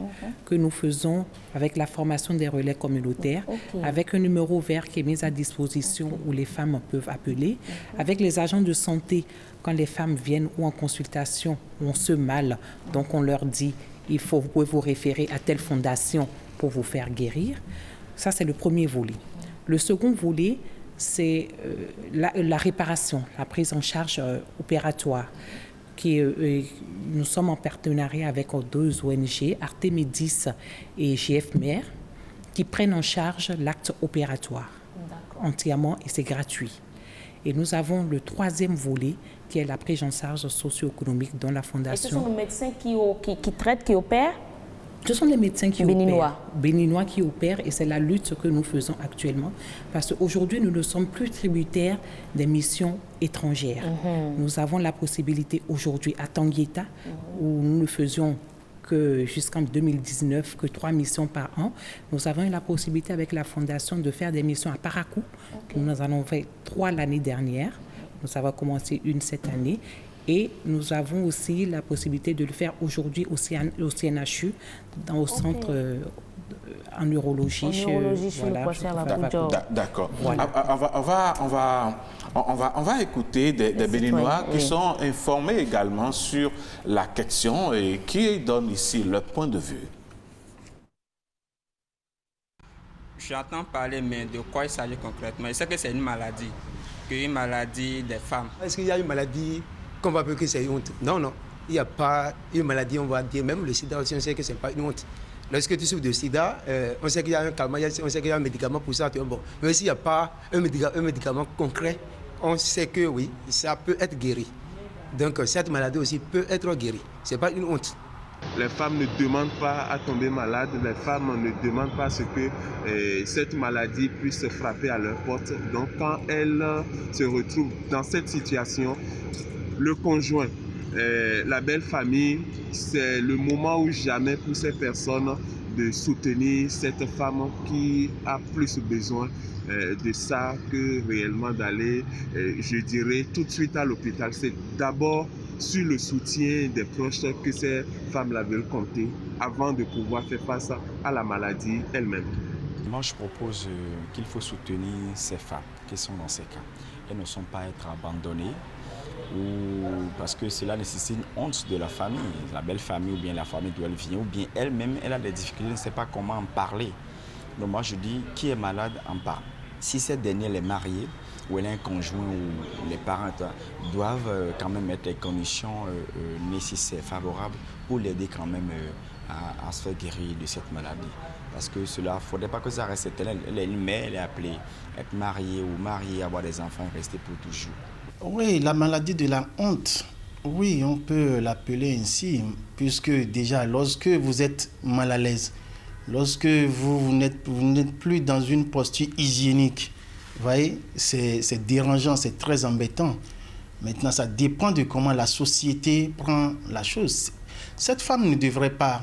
que nous faisons avec la formation des relais communautaires, avec un numéro vert qui est mis à disposition où les femmes peuvent appeler, avec les agents de santé, quand les femmes viennent ou en consultation, on se mal, donc on leur dit, vous pouvez vous référer à telle fondation pour vous faire guérir. Ça, c'est le premier volet. Le second volet, c'est la réparation, la prise en charge opératoire. Nous sommes en partenariat avec 2 ONG, Artémédis et GFMR, qui prennent en charge l'acte opératoire entièrement et c'est gratuit. Et nous avons le 3e volet, qui est la prise en charge socio-économique dans la fondation. Et ce sont les médecins qui traitent, qui opèrent? Ce sont les médecins qui béninois. Béninois qui opèrent et c'est la lutte que nous faisons actuellement parce qu'aujourd'hui, nous ne sommes plus tributaires des missions étrangères. Nous avons la possibilité aujourd'hui à Tanguieta, où nous ne faisions que jusqu'en 2019, que 3 missions par an. Nous avons eu la possibilité avec la Fondation de faire des missions à Parakou. Nous en avons fait 3 l'année dernière. Nous avons commencé une cette année. Et nous avons aussi la possibilité de le faire aujourd'hui au CNHU, au centre en neurologie. D'accord. On va écouter des Béninois qui sont informés également sur la question et qui donnent ici leur point de vue. J'entends parler, mais de quoi il s'agit concrètement? Je sais que c'est une maladie des femmes. Est-ce qu'il y a une maladie qu'on va appeler que c'est une honte? Non, il n'y a pas une maladie, on va dire, même le sida aussi, on sait que ce n'est pas une honte. Lorsque tu souffres de sida, on sait qu'il y a un calmant, on sait qu'il y a un médicament pour ça. Bon. Mais s'il n'y a pas un médicament concret, on sait que oui, ça peut être guéri. Donc cette maladie aussi peut être guérie. Ce n'est pas une honte. Les femmes ne demandent pas à tomber malades, les femmes ne demandent pas ce que cette maladie puisse frapper à leur porte. Donc quand elles se retrouvent dans cette situation, le conjoint, la belle famille, c'est le moment ou jamais pour ces personnes de soutenir cette femme qui a plus besoin de ça que réellement d'aller, je dirais, tout de suite à l'hôpital. C'est d'abord sur le soutien des proches que ces femmes-là veulent compter avant de pouvoir faire face à la maladie elle-même. Moi, je propose qu'il faut soutenir ces femmes qui sont dans ces cas. Elles ne sont pas à être abandonnées parce que cela nécessite une honte de la famille, la belle famille ou bien la famille d'où elle vient, ou bien elle-même, elle a des difficultés, elle ne sait pas comment en parler. Donc moi, je dis, qui est malade, en parle. Si cette dernière est mariée, ou elle a un conjoint, ou les parents doivent quand même mettre les conditions nécessaires, favorables, pour l'aider quand même à se faire guérir de cette maladie. Parce que cela, il ne faudrait pas que ça reste éternel. Elle est une mère, elle est appelée être mariée ou mariée, avoir des enfants et rester pour toujours. Oui, la maladie de la honte, oui, on peut l'appeler ainsi, puisque déjà, lorsque vous êtes mal à l'aise, lorsque vous n'êtes plus dans une posture hygiénique, vous voyez, c'est dérangeant, c'est très embêtant. Maintenant, ça dépend de comment la société prend la chose. Cette femme ne devrait pas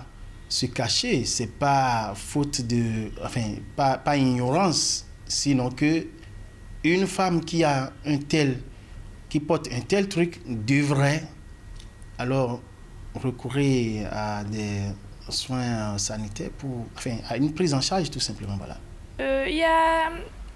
se cacher, c'est pas faute de, enfin, pas ignorance, sinon que une femme qui porte un tel truc devrait alors recourir à des soins sanitaires à une prise en charge tout simplement. Voilà. Y a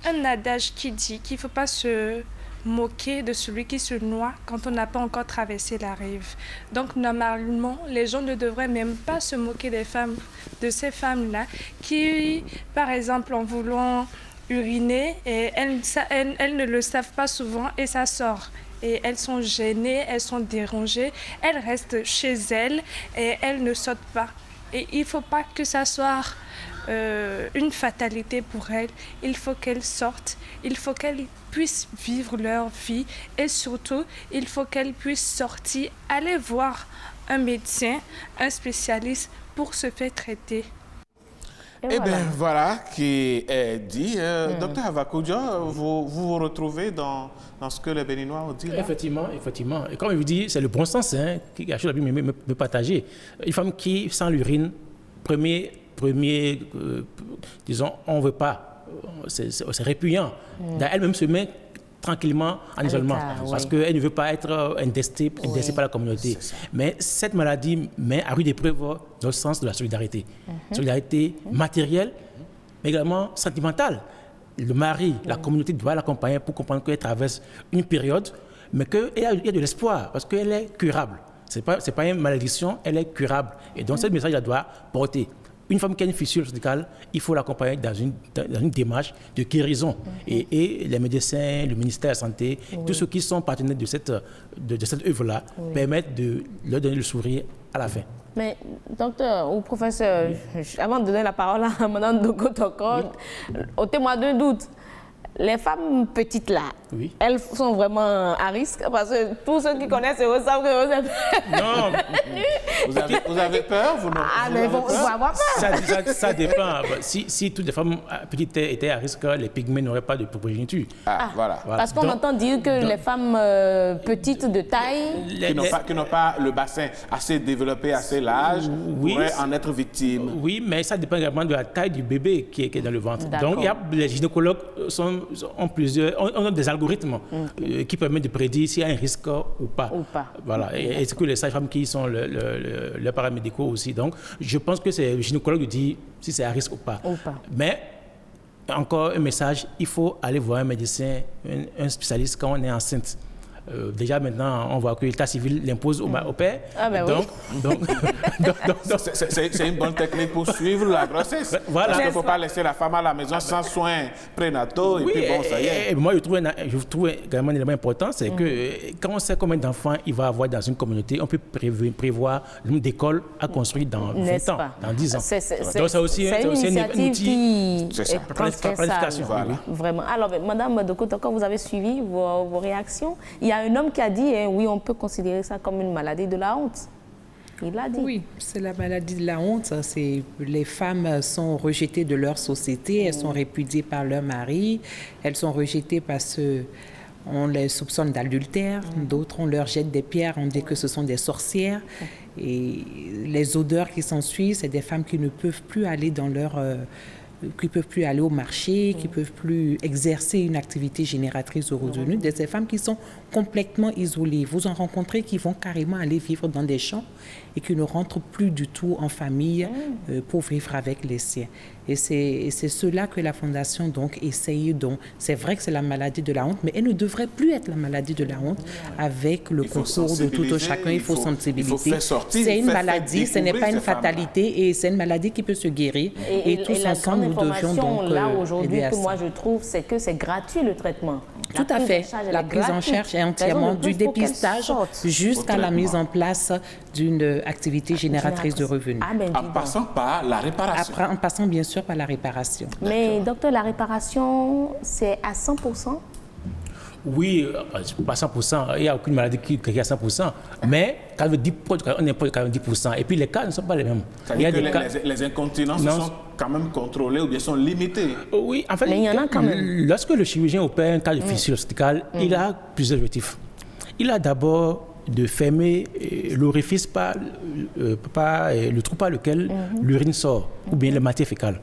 un adage qui dit qu'il ne faut pas se moquer de celui qui se noie quand on n'a pas encore traversé la rive. Donc normalement, les gens ne devraient même pas se moquer de ces femmes-là qui, par exemple, en voulant uriner, et elles ne le savent pas souvent et ça sort. Et elles sont gênées, elles sont dérangées, elles restent chez elles et elles ne sortent pas. Et il ne faut pas que ça soit une fatalité pour elles. Il faut qu'elles sortent, il faut qu'elles puissent vivre leur vie et surtout, il faut qu'elles puissent sortir, aller voir un médecin, un spécialiste pour se faire traiter. Eh bien, voilà qui est dit. Docteur Avakoudia, vous retrouvez dans ce que les Béninois ont dit là? Effectivement. Et comme je vous dis, c'est le bon sens qui a choisi de me partager. Une femme qui, sans l'urine, disons, on ne veut pas. C'est répugnant. Elle-même se met tranquillement en isolement parce qu'elle ne veut pas être indexée par la communauté. Mais cette maladie met à rude épreuve le sens de la solidarité. Solidarité matérielle, mais également sentimentale. Le mari, la communauté doit l'accompagner pour comprendre qu'elle traverse une période, mais qu'il y a de l'espoir parce qu'elle est curable. Ce n'est pas une malédiction, elle est curable. Et donc, ce message, elle doit porter. Une femme qui a une fissure cervicale, il faut l'accompagner dans une démarche de guérison. Et les médecins, le ministère de la Santé, tous ceux qui sont partenaires de cette œuvre-là, permettent de leur donner le sourire à la fin. Mais, docteur ou professeur, avant de donner la parole à Mme Dokotoko, au témoin d'un doute, les femmes petites là, elles sont vraiment à risque parce que tous ceux qui connaissent eux savent que vous avez Non. Vous avez peur? Mais il faut avoir peur. Ça dépend. Si toutes les femmes petites étaient à risque, les pygmées n'auraient pas de progéniture. Voilà. Parce qu'on entend dire que les femmes petites de taille... Qui n'ont pas le bassin assez développé, assez large, pourraient en être victimes. Oui, mais ça dépend également de la taille du bébé qui est dans le ventre. Donc, les gynécologues ont des algorithmes qui permettent de prédire s'il y a un risque ou pas. Voilà. Et c'est que les sages-femmes qui sont les paramédicaux aussi. Donc, je pense que c'est le gynécologue qui dit si c'est à risque ou pas. Mais, encore un message, il faut aller voir un médecin, un spécialiste quand on est enceinte. Déjà maintenant, on voit que l'état civil l'impose au père. C'est une bonne technique pour suivre la grossesse. Voilà. Parce qu'il ne faut pas laisser la femme à la maison sans soins prénataux. Et puis bon, ça y est. Et moi, je trouve également un élément important, c'est que quand on sait combien d'enfants il va avoir dans une communauté, on peut prévoir le nombre d'écoles à construire dans 20 ans, dans 10 ans. Donc c'est aussi une initiative qui est transversale. Vraiment. Alors, Madame Dokotoko, quand vous avez suivi vos réactions, il y a un homme qui a dit, oui, on peut considérer ça comme une maladie de la honte. Il l'a dit. Oui, c'est la maladie de la honte. Les femmes sont rejetées de leur société, elles sont répudiées par leur mari, elles sont rejetées parce qu'on les soupçonne d'adultère, d'autres on leur jette des pierres, on dit que ce sont des sorcières. Et les odeurs qui s'ensuivent, c'est des femmes qui ne peuvent plus aller dans leur... qui ne peuvent plus aller au marché, qui ne peuvent plus exercer une activité génératrice de revenus, des femmes qui sont complètement isolées. Vous en rencontrez qui vont carrément aller vivre dans des champs et qui ne rentrent plus du tout en famille pour vivre avec les siens. Et c'est cela que la Fondation donc essaye. Donc, c'est vrai que c'est la maladie de la honte, mais elle ne devrait plus être la maladie de la honte avec le concours de tout chacun. Il faut sensibiliser. C'est une maladie, ce n'est pas une fatalité et c'est une maladie qui peut se guérir. Et tous ensemble, nous devions donc là aujourd'hui que moi je trouve, c'est que c'est gratuit le traitement. Tout à fait. La prise en charge est entièrement du dépistage jusqu'à la mise en place d'une activité génératrice de revenus. En passant par la réparation. En passant bien sûr par la réparation. Mais docteur, la réparation, c'est à 100%? Oui, pas 100%. Il n'y a aucune maladie qui est à 100%. Mais on est proche de 90%. Et puis les cas ne sont pas les mêmes. C'est-à-dire que les incontinences sont quand même contrôlées ou bien sont limitées. Oui, en fait, mais il y en a quand même. Lorsque le chirurgien opère un cas de fissure obstétricale, il a plusieurs objectifs. Il a d'abord de fermer l'orifice le trou par lequel l'urine sort, ou bien le matière fécale.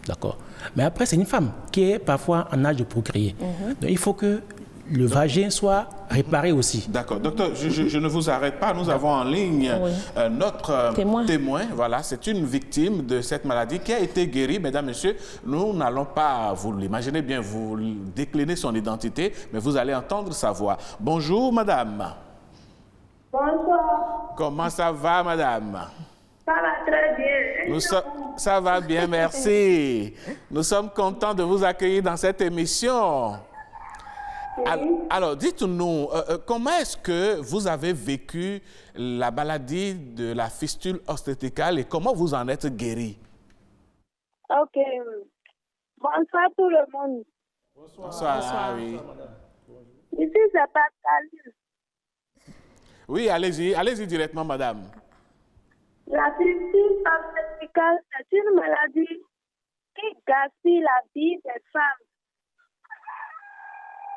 D'accord. Mais après, c'est une femme qui est parfois en âge de procréer. Donc, il faut que le vagin soit réparé aussi. D'accord. Docteur, je ne vous arrête pas. Nous avons en ligne notre témoin. Voilà, c'est une victime de cette maladie qui a été guérie. Mesdames, Messieurs, nous n'allons pas, vous l'imaginez bien, vous décliner son identité, mais vous allez entendre sa voix. Bonjour, madame. Bonsoir. Comment ça va, madame? Ça va très bien. Ça va bien, merci. Nous sommes contents de vous accueillir dans cette émission. Alors, dites-nous, comment est-ce que vous avez vécu la maladie de la fistule obstétricale et comment vous en êtes guéri? Ok. Bonsoir tout le monde. Bonsoir. Oui. Ici, c'est Pascaline. Oui, allez-y directement, madame. La fistule obstétricale, c'est une maladie qui gaspille la vie des femmes.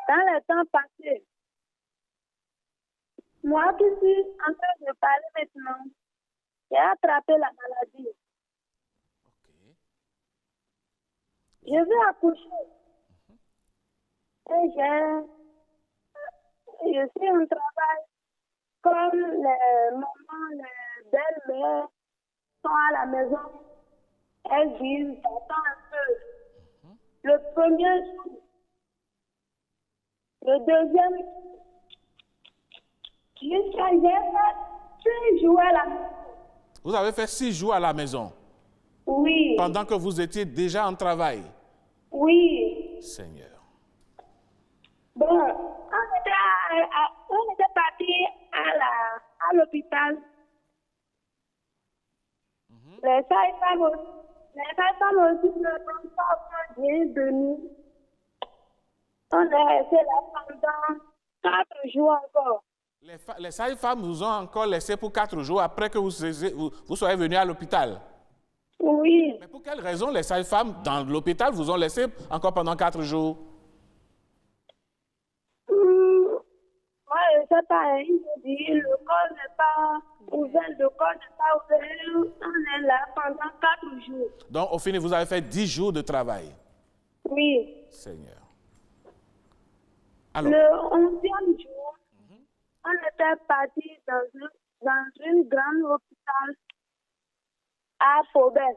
Dans les temps passés, moi qui suis en train de parler maintenant, j'ai attrapé la maladie. Je vais accoucher. Et je suis en travail comme les mamans, les belles-mères sont à la maison. Elles disent, j'attends un peu. Le premier jour, le deuxième, jusqu'à j'ai fait 6 jours à la maison. Vous avez fait 6 jours à la maison? Oui. Pendant que vous étiez déjà en travail? Oui. Seigneur. Bon, on était parti à l'hôpital. Les sages-femmes aussi ne sont pas bien de nous. On est resté là pendant 4 jours encore. Les sages-femmes vous ont encore laissé pour 4 jours après que vous soyez venu à l'hôpital? Oui. Mais pour quelle raison les sages-femmes dans l'hôpital vous ont laissé encore pendant 4 jours? Moi, je ne sais pas, ils me disent, le corps n'est pas ouvert, on est là pendant 4 jours. Donc, au final, vous avez fait 10 jours de travail? Oui. Seigneur. Alors. Le 11e jour, on était parti dans une grande hôpital à Faubert.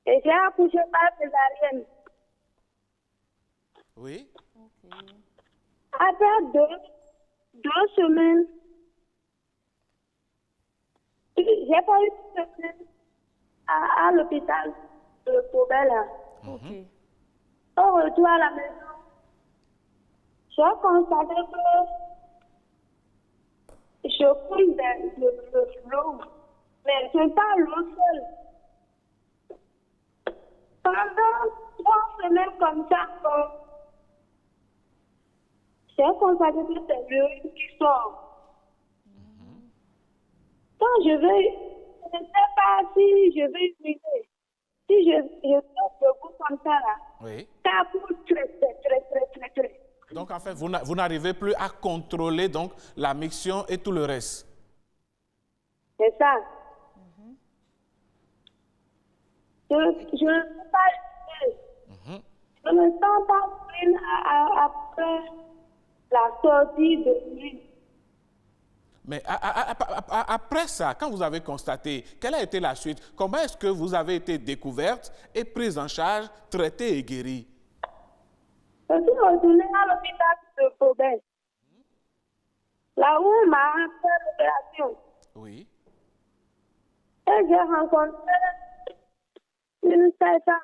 Et j'ai accouché par césarienne. Oui. Après 2 semaines, j'ai pas eu de semaine à l'hôpital de Faubert là. Au retour à la maison, j'ai constaté que je coule de l'eau, mais ce n'est pas l'eau seule. Pendant 3 semaines comme ça, j'ai constaté que c'est l'urine qui sort. Quand je ne sais pas si je vais uriner. Si je sors debout comme ça là, oui. Ça coule très. Donc en fait, vous n'arrivez plus à contrôler donc la miction et tout le reste. C'est ça. Je ne peux pas uriner. Je ne sens pas urine après la sortie de l'urine. Mais après ça, quand vous avez constaté, quelle a été la suite? Comment est-ce que vous avez été découverte et prise en charge, traitée et guérie? Je suis retournée à l'hôpital de Faubert. Là où on m'a fait l'opération. Oui. Et j'ai rencontré une sage-femme.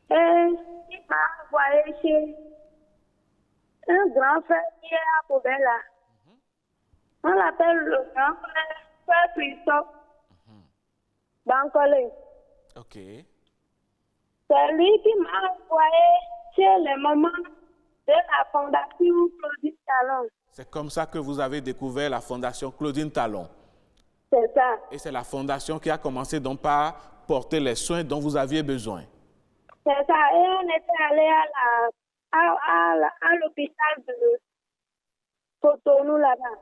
Et il m'a envoyé chez un grand frère qui est à Faubert là. On l'appelle le grand frère Christophe Bancolé. OK. C'est lui qui m'a envoyé chez les mamans de la Fondation Claudine Talon. C'est comme ça que vous avez découvert la Fondation Claudine Talon. C'est ça. Et c'est la fondation qui a commencé donc par porter les soins dont vous aviez besoin. C'est ça. Et on était allé à l'hôpital de Cotonou là-bas.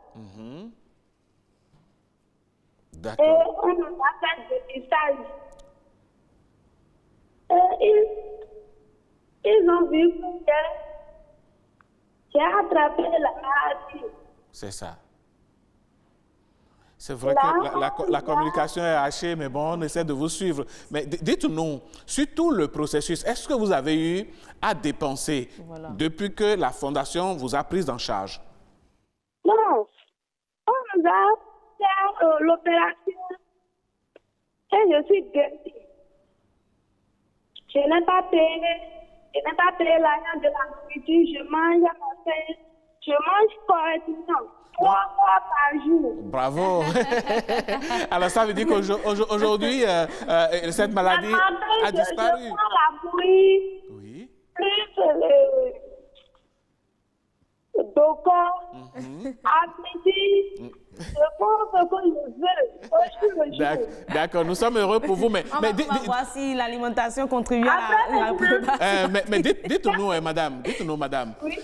D'accord. Et on nous a fait des dépistages. Et ils ont vu que j'ai attrapé la maladie. C'est ça. C'est vrai que la communication est hachée, mais bon, on essaie de vous suivre. Mais dites-nous, sur tout le processus, est-ce que vous avez eu à dépenser depuis que la Fondation vous a prise en charge? Non. On nous a fait l'opération et je suis guérie. Je n'ai pas payé l'argent de la nourriture, je mange à ma faim, je mange correctement. 3 fois par jour. Bravo. Alors ça veut dire qu'aujourd'hui, cette maladie a disparu. Je prends la bouillie, plus d'accord, appétit, je pense que je veux. D'accord, nous sommes heureux pour vous, mais... On va voir si l'alimentation contribue à la préparation. Mais dites-nous, madame, oui.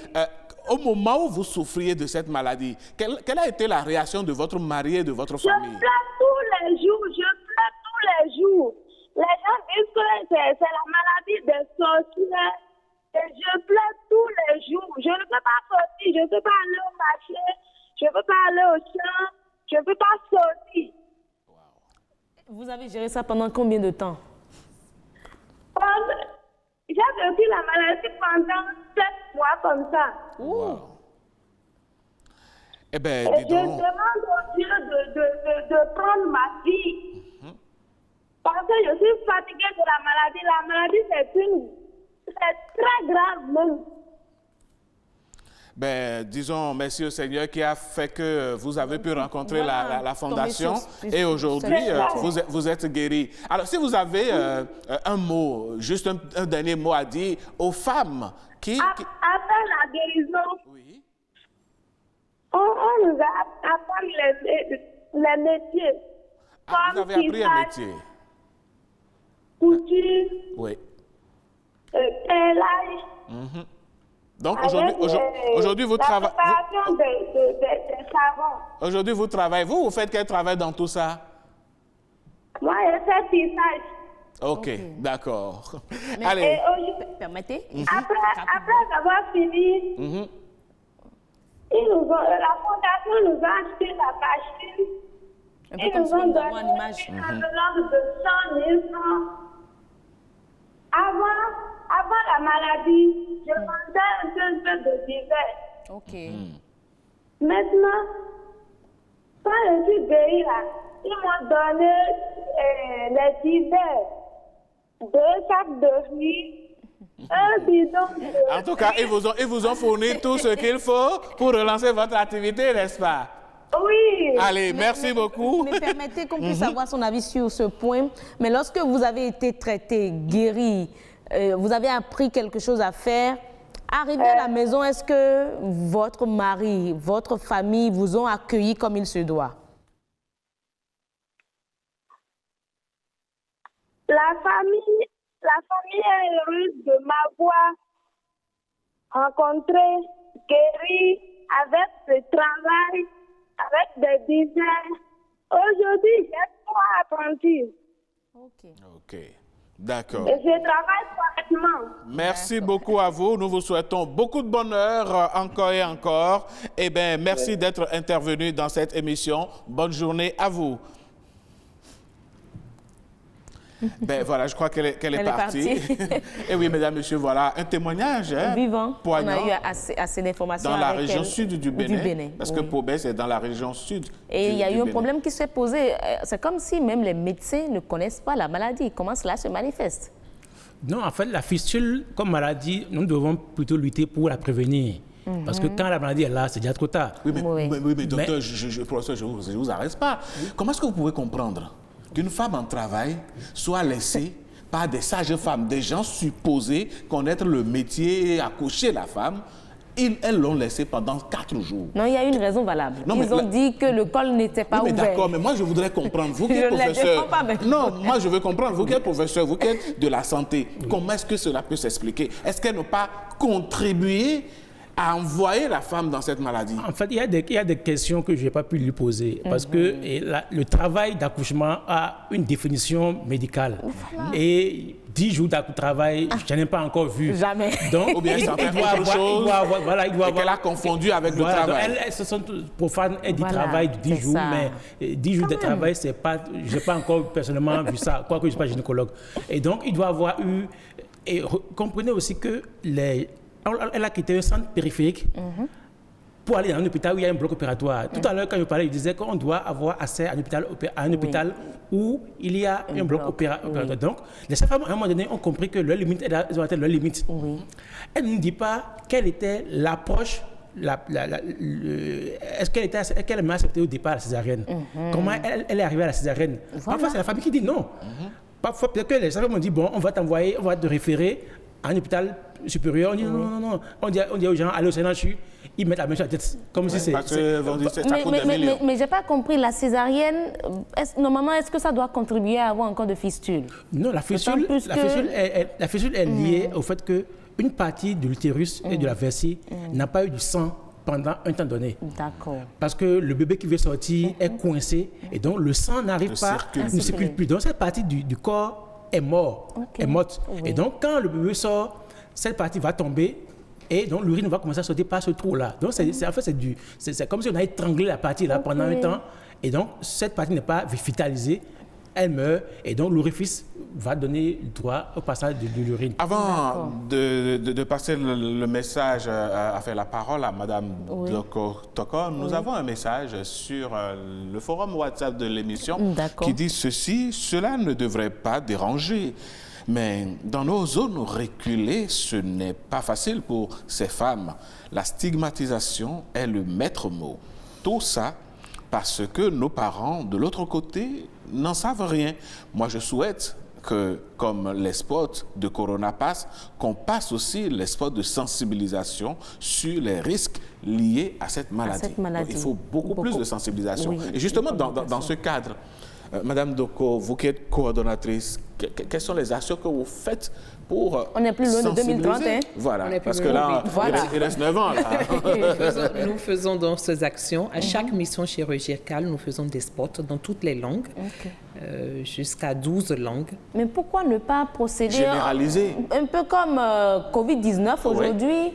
Au moment où vous souffriez de cette maladie, quelle a été la réaction de votre mari et de votre famille? Je pleure tous les jours, Les gens disent que c'est la maladie des sorcières. Et je pleure tous les jours. Je ne peux pas sortir, je ne peux pas aller au marché, je ne peux pas aller au champ, je ne peux pas sortir. Vous avez géré ça pendant combien de temps? J'ai vécu la maladie pendant 7 mois comme ça. Wow. Eh bien, et je demande au Dieu de prendre ma vie. Parce que je suis fatiguée de la maladie. La maladie, c'est très grave même. Ben, disons merci au Seigneur qui a fait que vous avez pu rencontrer la fondation et aujourd'hui vous êtes guéri. Alors si vous avez un mot, juste un dernier mot à dire aux femmes qui... Après la guérison, oui. on nous a appris les métiers. Vous avez appris un métier? Couture, oui. pelage. Donc aujourd'hui vous travaillez. Des savons. Aujourd'hui vous travaillez. Vous faites quel travail dans tout ça? Moi je fais tissage. Ok, d'accord. Allez. Permettez. Après avoir fini, la fondation nous a acheté la machine. Ils nous ont donné une enveloppe de 100 000 francs. Avant la maladie, je mangeais un peu de divers. Ok. Maintenant, quand je suis guérie là, ils m'ont donné les divers, 2 sacs de riz, un bidon de... En tout cas, ils vous ont fourni tout ce qu'il faut pour relancer votre activité, n'est-ce pas? Oui. Allez, merci beaucoup. Mais permettez qu'on puisse avoir son avis sur ce point. Mais lorsque vous avez été traité, guéri, vous avez appris quelque chose à faire, arrivé à la maison, est-ce que votre mari, votre famille vous ont accueilli comme il se doit? La famille est heureuse de m'avoir rencontré, guéri, avec ce travail, avec des designs. Aujourd'hui, j'ai 3 apprentis. Ok, d'accord. Et je travaille correctement. Merci beaucoup à vous. Nous vous souhaitons beaucoup de bonheur encore et encore. Eh bien, merci d'être intervenu dans cette émission. Bonne journée à vous. Ben voilà, je crois qu'elle est partie. Et oui, mesdames, messieurs, voilà un témoignage vivant. Poignant. On a eu assez d'informations dans la région sud du Bénin. Parce que Pobé, c'est dans la région sud. Et il y a eu un problème qui s'est posé. C'est comme si même les médecins ne connaissent pas la maladie. Comment cela se manifeste? Non, en fait, la fistule comme maladie, nous devons plutôt lutter pour la prévenir. Parce que quand la maladie est là, c'est déjà trop tard. Oui, mais docteur, professeur, je ne vous arrête pas. Comment est-ce que vous pouvez comprendre qu'une femme en travail soit laissée par des sages femmes, des gens supposés connaître le métier et accoucher la femme, elles l'ont laissée pendant 4 jours. Non, il y a une raison valable. Ils ont dit que le col n'était pas ouvert. D'accord, mais moi je voudrais comprendre, vous qui êtes professeur... Non, moi je veux comprendre, vous qui êtes professeur, vous qui êtes de la santé, comment est-ce que cela peut s'expliquer? Est-ce qu'elles n'ont pas contribué à envoyer la femme dans cette maladie? En fait, il y a des questions que je n'ai pas pu lui poser parce que le travail d'accouchement a une définition médicale. Et 10 jours de travail, je n'en ai pas encore vu. Jamais. Donc, ou bien il doit avoir... qu'elle a confondu avec le travail. Elles se sont profanes et du travail de 10 jours, mais 10 jours de travail, je n'ai pas encore personnellement vu ça, quoique je ne suis pas gynécologue. Et donc, il doit avoir eu... Et comprenez aussi que elle a quitté un centre périphérique pour aller dans un hôpital où il y a un bloc opératoire. Tout à l'heure, quand je parlais, je disais qu'on doit avoir accès à un hôpital où il y a un bloc opératoire. Donc, les sages-femmes, à un moment donné, ont compris que leur limite, elles ont atteint leur limite. Elle ne nous dit pas quelle était l'approche, est-ce qu'elle m'a accepté au départ la césarienne? Comment elle est arrivée à la césarienne? Parfois, c'est la famille qui dit non. Parfois, peut-être que les sages-femmes m'ont dit, bon, on va t'envoyer, on va te référer En hôpital supérieur, on dit non. On dit aux gens, allez au Sénat-CHU, ils mettent la main sur la tête. Comme si c'est. Mais je n'ai pas compris, la césarienne, normalement, est-ce que ça doit contribuer à avoir encore de fistules? Non, la fistule est liée au fait qu'une partie de l'utérus et de la vessie n'a pas eu du sang pendant un temps donné. D'accord. Parce que le bébé qui veut sortir est coincé et donc le sang n'arrive pas, ne circule plus. Donc cette partie du corps est morte. Oui. Et donc quand le bébé sort, cette partie va tomber et donc l'urine va commencer à sortir par ce trou-là. Donc c'est comme si on a étranglé la partie là pendant un temps et donc cette partie n'est pas vitalisée. Elle meurt et donc l'orifice va donner droit au passage de l'urine. Avant de passer le message, à faire la parole à Mme Doko Tokon, nous avons un message sur le forum WhatsApp de l'émission qui dit ceci: cela ne devrait pas déranger. Mais dans nos zones reculées, ce n'est pas facile pour ces femmes. La stigmatisation est le maître mot. Tout ça parce que nos parents, de l'autre côté, n'en savent rien. Moi, je souhaite que, comme les spots de Corona passent, qu'on passe aussi les spots de sensibilisation sur les risques liés à cette maladie. Donc, il faut beaucoup plus de sensibilisation. Et justement, dans ce cadre, Madame Doko, vous qui êtes coordonnatrice, quelles sont les actions que vous faites pour on n'est plus loin de 2030, hein? Voilà, parce que là, il reste 9 ans. Là. Nous faisons donc ces actions. À chaque mission chirurgicale, nous faisons des spots dans toutes les langues, jusqu'à 12 langues. Mais pourquoi ne pas procéder généraliser un peu comme Covid-19 aujourd'hui?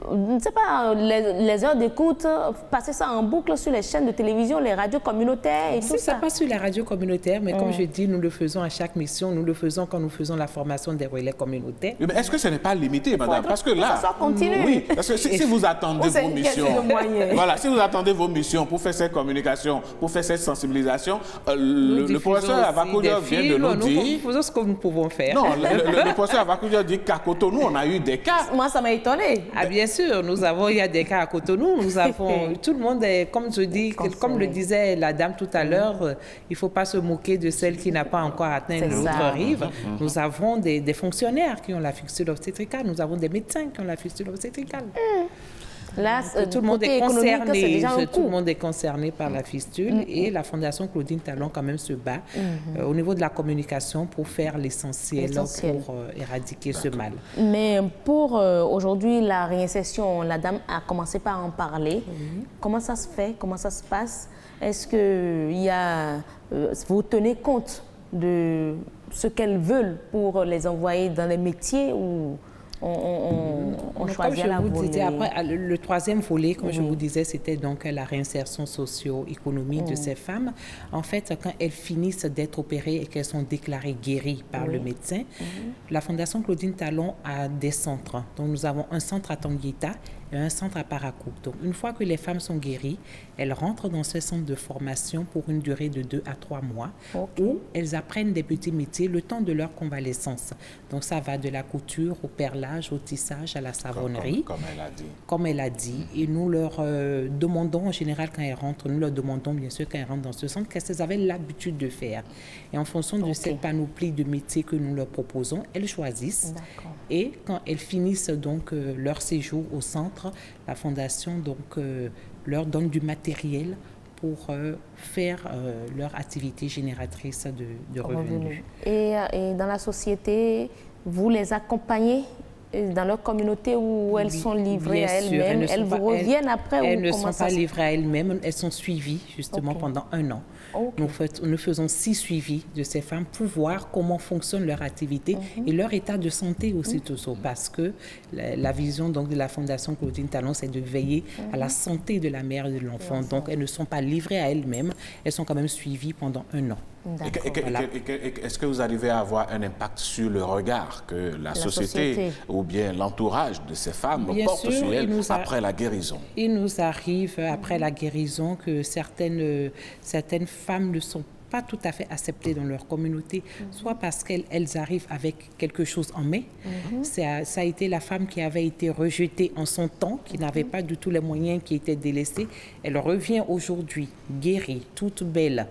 Je ne sais pas, les heures d'écoute, passer ça en boucle sur les chaînes de télévision, les radios communautaires et tout ça. Ce n'est pas sur les radios communautaires, mais comme je dis, nous le faisons à chaque mission. Nous le faisons quand nous faisons la formation des relais communautaires. Mais est-ce que ce n'est pas limité, madame? Parce que là, ça continue. Oui, parce que si vous attendez vos missions, voilà, si vous attendez vos missions pour faire cette communication, pour faire cette sensibilisation, le professeur Avakoudia vient de nous dire... Nous faisons ce que nous pouvons faire. Non, le professeur Avakoudia dit qu'à Cotonou, on a eu des cas. Moi, ça m'a étonné. Ah, bien sûr, il y a des cas à Cotonou. Nous avons, tout le monde est, comme je dis, comme le disait la dame tout à l'heure, il ne faut pas se moquer de celle qui n'a pas encore atteint l'autre rive. Nous avons des fonctionnaires qui ont la fistule obstétricale, nous avons des médecins qui ont la fistule obstétricale. Là, tout le monde est concerné. Tout le monde est concerné par la fistule et la Fondation Claudine Talon quand même se bat au niveau de la communication pour faire l'essentiel pour éradiquer ce mal. Mais pour aujourd'hui, la réinsertion, la dame a commencé par en parler. Comment ça se fait? Comment ça se passe? Est-ce que vous tenez compte de ce qu'elles veulent pour les envoyer dans les métiers ou on choisit la voie? Après, le troisième volet, comme je vous disais, c'était donc la réinsertion socio-économique de ces femmes. En fait, quand elles finissent d'être opérées et qu'elles sont déclarées guéries par le médecin, la Fondation Claudine Talon a des centres. Donc, nous avons un centre à Tanguita et un centre à Parakou. Donc, une fois que les femmes sont guéries, elles rentrent dans ce centre de formation pour une durée de 2 à 3 mois où elles apprennent des petits métiers le temps de leur convalescence. Donc, ça va de la couture au perlage, au tissage, à la savonnerie. Comme elle a dit. Et nous leur demandons, en général, quand elles rentrent, nous leur demandons, bien sûr, quand elles rentrent dans ce centre, qu'est-ce qu'elles avaient l'habitude de faire. Et en fonction de cette panoplie de métiers que nous leur proposons, elles choisissent. Et quand elles finissent donc leur séjour au centre, la Fondation donc, leur donne du matériel pour faire leur activité génératrice de revenus. Et dans la société, vous les accompagnez dans leur communauté où elles sont livrées à elles-mêmes? Elles vous reviennent après? Elles ne sont pas livrées à elles-mêmes, elles sont suivies justement pendant 1 an. Nous faisons 6 suivis de ces femmes pour voir comment fonctionne leur activité et leur état de santé aussi, parce que la vision donc, de la Fondation Claudine Talon, c'est de veiller à la santé de la mère et de l'enfant. Donc, elles ne sont pas livrées à elles-mêmes, elles sont quand même suivies pendant 1 an. Est-ce que vous arrivez à avoir un impact sur le regard que la société ou bien l'entourage de ces femmes porte sur elles après la guérison? Il nous arrive, après la guérison, que certaines femmes ne sont pas tout à fait acceptées dans leur communauté, soit parce qu'elles arrivent avec quelque chose en main. Ça a été la femme qui avait été rejetée en son temps, qui n'avait pas du tout les moyens, qui était délaissée. Elle revient aujourd'hui guérie, toute belle,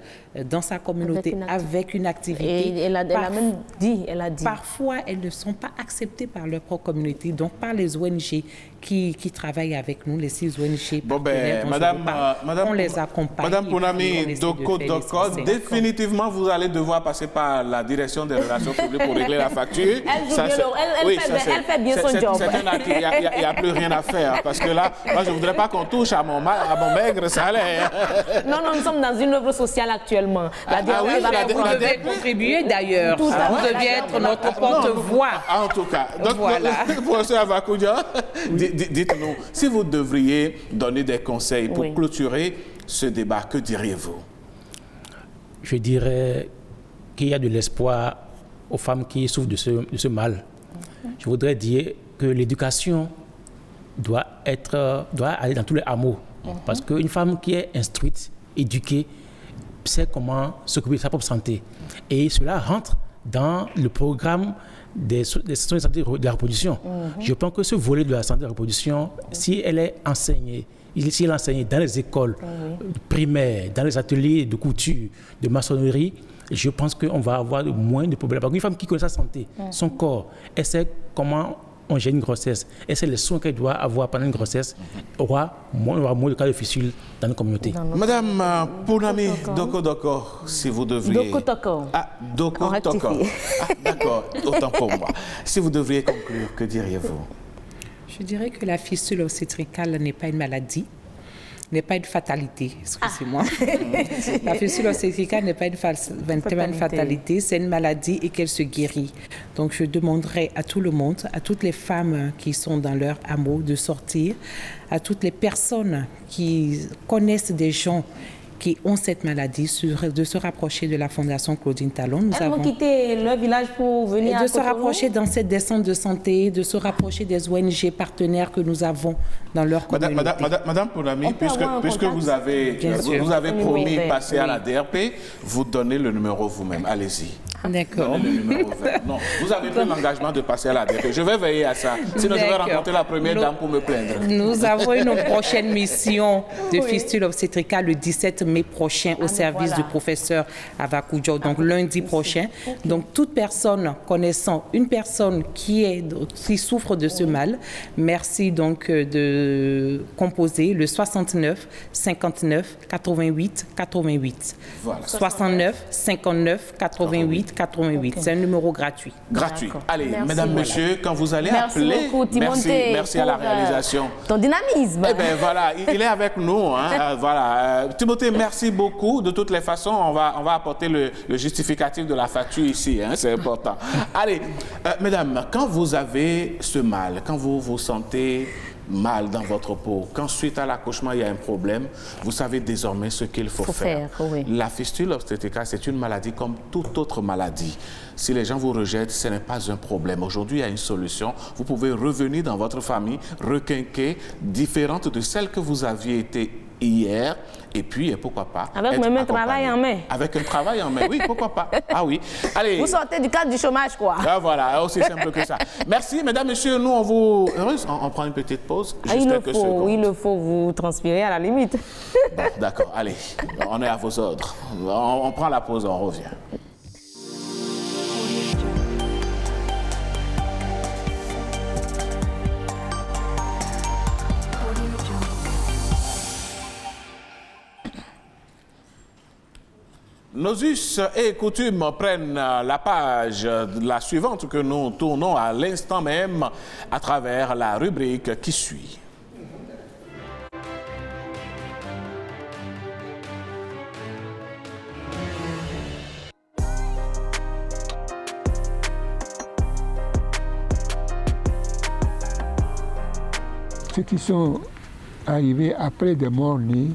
dans sa communauté, avec une activité. Et elle a même dit, Parfois, elles ne sont pas acceptées par leur propre communauté, donc par les ONG qui travaillent avec nous, les 6 ONG partenaires Madame, on les accompagne. Madame Pounami Doko, définitivement, vous allez devoir passer par la direction des relations publiques pour régler la facture. Elle fait bien son job. Il n'y a plus rien à faire, parce que là, moi, je ne voudrais pas qu'on touche à mon maigre salaire. Non, nous sommes dans une œuvre sociale actuellement. Vous devez contribuer d'ailleurs. Vous deviez être notre porte-voix. En tout cas. Donc, professeur Avakoudia, dites-nous, si vous devriez donner des conseils pour clôturer ce débat, que diriez-vous? Je dirais qu'il y a de l'espoir aux femmes qui souffrent de ce mal. Je voudrais dire que l'éducation doit aller dans tous les hameaux. Parce qu'une femme qui est instruite, éduquée, sait comment s'occuper de sa propre santé. Et cela rentre dans le programme des soins de santé de la reproduction. Je pense que ce volet de la santé de la reproduction, si elle est enseignée, si elle est enseignée dans les écoles primaires, dans les ateliers de couture, de maçonnerie, je pense qu'on va avoir moins de problèmes. Parce qu'une femme qui connaît sa santé, son corps, elle sait comment on gère une grossesse, et c'est les soins qu'elle doit avoir pendant une grossesse, aura moins de cas de fistule dans nos communautés. Madame Pounami Doko, si vous devriez... Doko. Doko. D'accord, autant pour moi. Si vous devriez conclure, que diriez-vous? Je dirais que la fistule obstétricale n'est pas une maladie, n'est pas une fatalité, excusez-moi. La fistule obstétricale n'est pas une fatalité, c'est une maladie et qu'elle se guérit. Donc je demanderai à tout le monde, à toutes les femmes qui sont dans leur hameau de sortir, à toutes les personnes qui connaissent des gens qui ont cette maladie, de se rapprocher de la Fondation Claudine Talon. Elles vont quitter leur village pour venir de se rapprocher dans cette descente de santé, de se rapprocher des ONG partenaires que nous avons dans leur communauté. Madame Pounami, puisque vous avez promis de passer à la DRP, vous donnez le numéro vous-même. Allez-y. D'accord. Non, vous avez pris l'engagement de passer à la DRP. Je vais veiller à ça. Sinon, je vais rencontrer la première dame pour me plaindre. Nous avons une prochaine mission de fistule obstétricale le 17 mai prochain au service du professeur Avakoudia, donc lundi prochain. Donc, toute personne connaissant une personne qui souffre de ce mal, merci donc de composer le 69 59 88 88. Voilà. 69 59 88 88. C'est un numéro gratuit. Gratuit. Allez, mesdames, messieurs, quand vous allez appeler, merci à la réalisation. Ton dynamisme. Eh bien, voilà, il est avec nous. Voilà. Timothée, merci beaucoup. De toutes les façons, on va apporter le justificatif de la facture ici. C'est important. Allez, mesdames, quand vous avez ce mal, quand vous vous sentez mal dans votre peau, quand suite à l'accouchement il y a un problème, vous savez désormais ce qu'il faut faire. La fistule obstétricale, c'est une maladie comme toute autre maladie. Si les gens vous rejettent, ce n'est pas un problème. Aujourd'hui, il y a une solution. Vous pouvez revenir dans votre famille requinquée, différente de celle que vous aviez été hier, et puis, pourquoi pas... Avec même un travail en main. Avec un travail en main, oui, pourquoi pas. Ah oui. Allez. Vous sortez du cadre du chômage, quoi. Ah, voilà, aussi simple que ça. Merci, mesdames, messieurs. Nous, on prend une petite pause. Il le faut vous transpirer à la limite. Bon, d'accord, allez. On est à vos ordres. On prend la pause, on revient. Nos us et coutumes prennent la page, la suivante que nous tournons à l'instant même à travers la rubrique qui suit. Ceux qui sont arrivés après des morts-nés,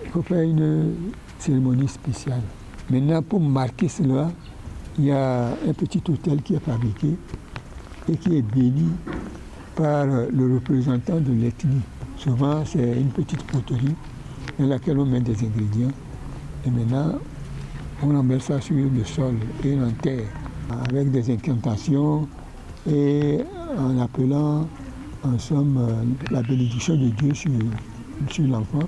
il faut faire une cérémonie spéciale. Maintenant, pour marquer cela, il y a un petit hôtel qui est fabriqué et qui est béni par le représentant de l'ethnie. Souvent, c'est une petite poterie dans laquelle on met des ingrédients. Et maintenant, On emmène ça sur le sol et on enterre avec des incantations et en appelant en somme la bénédiction de Dieu sur l'enfant.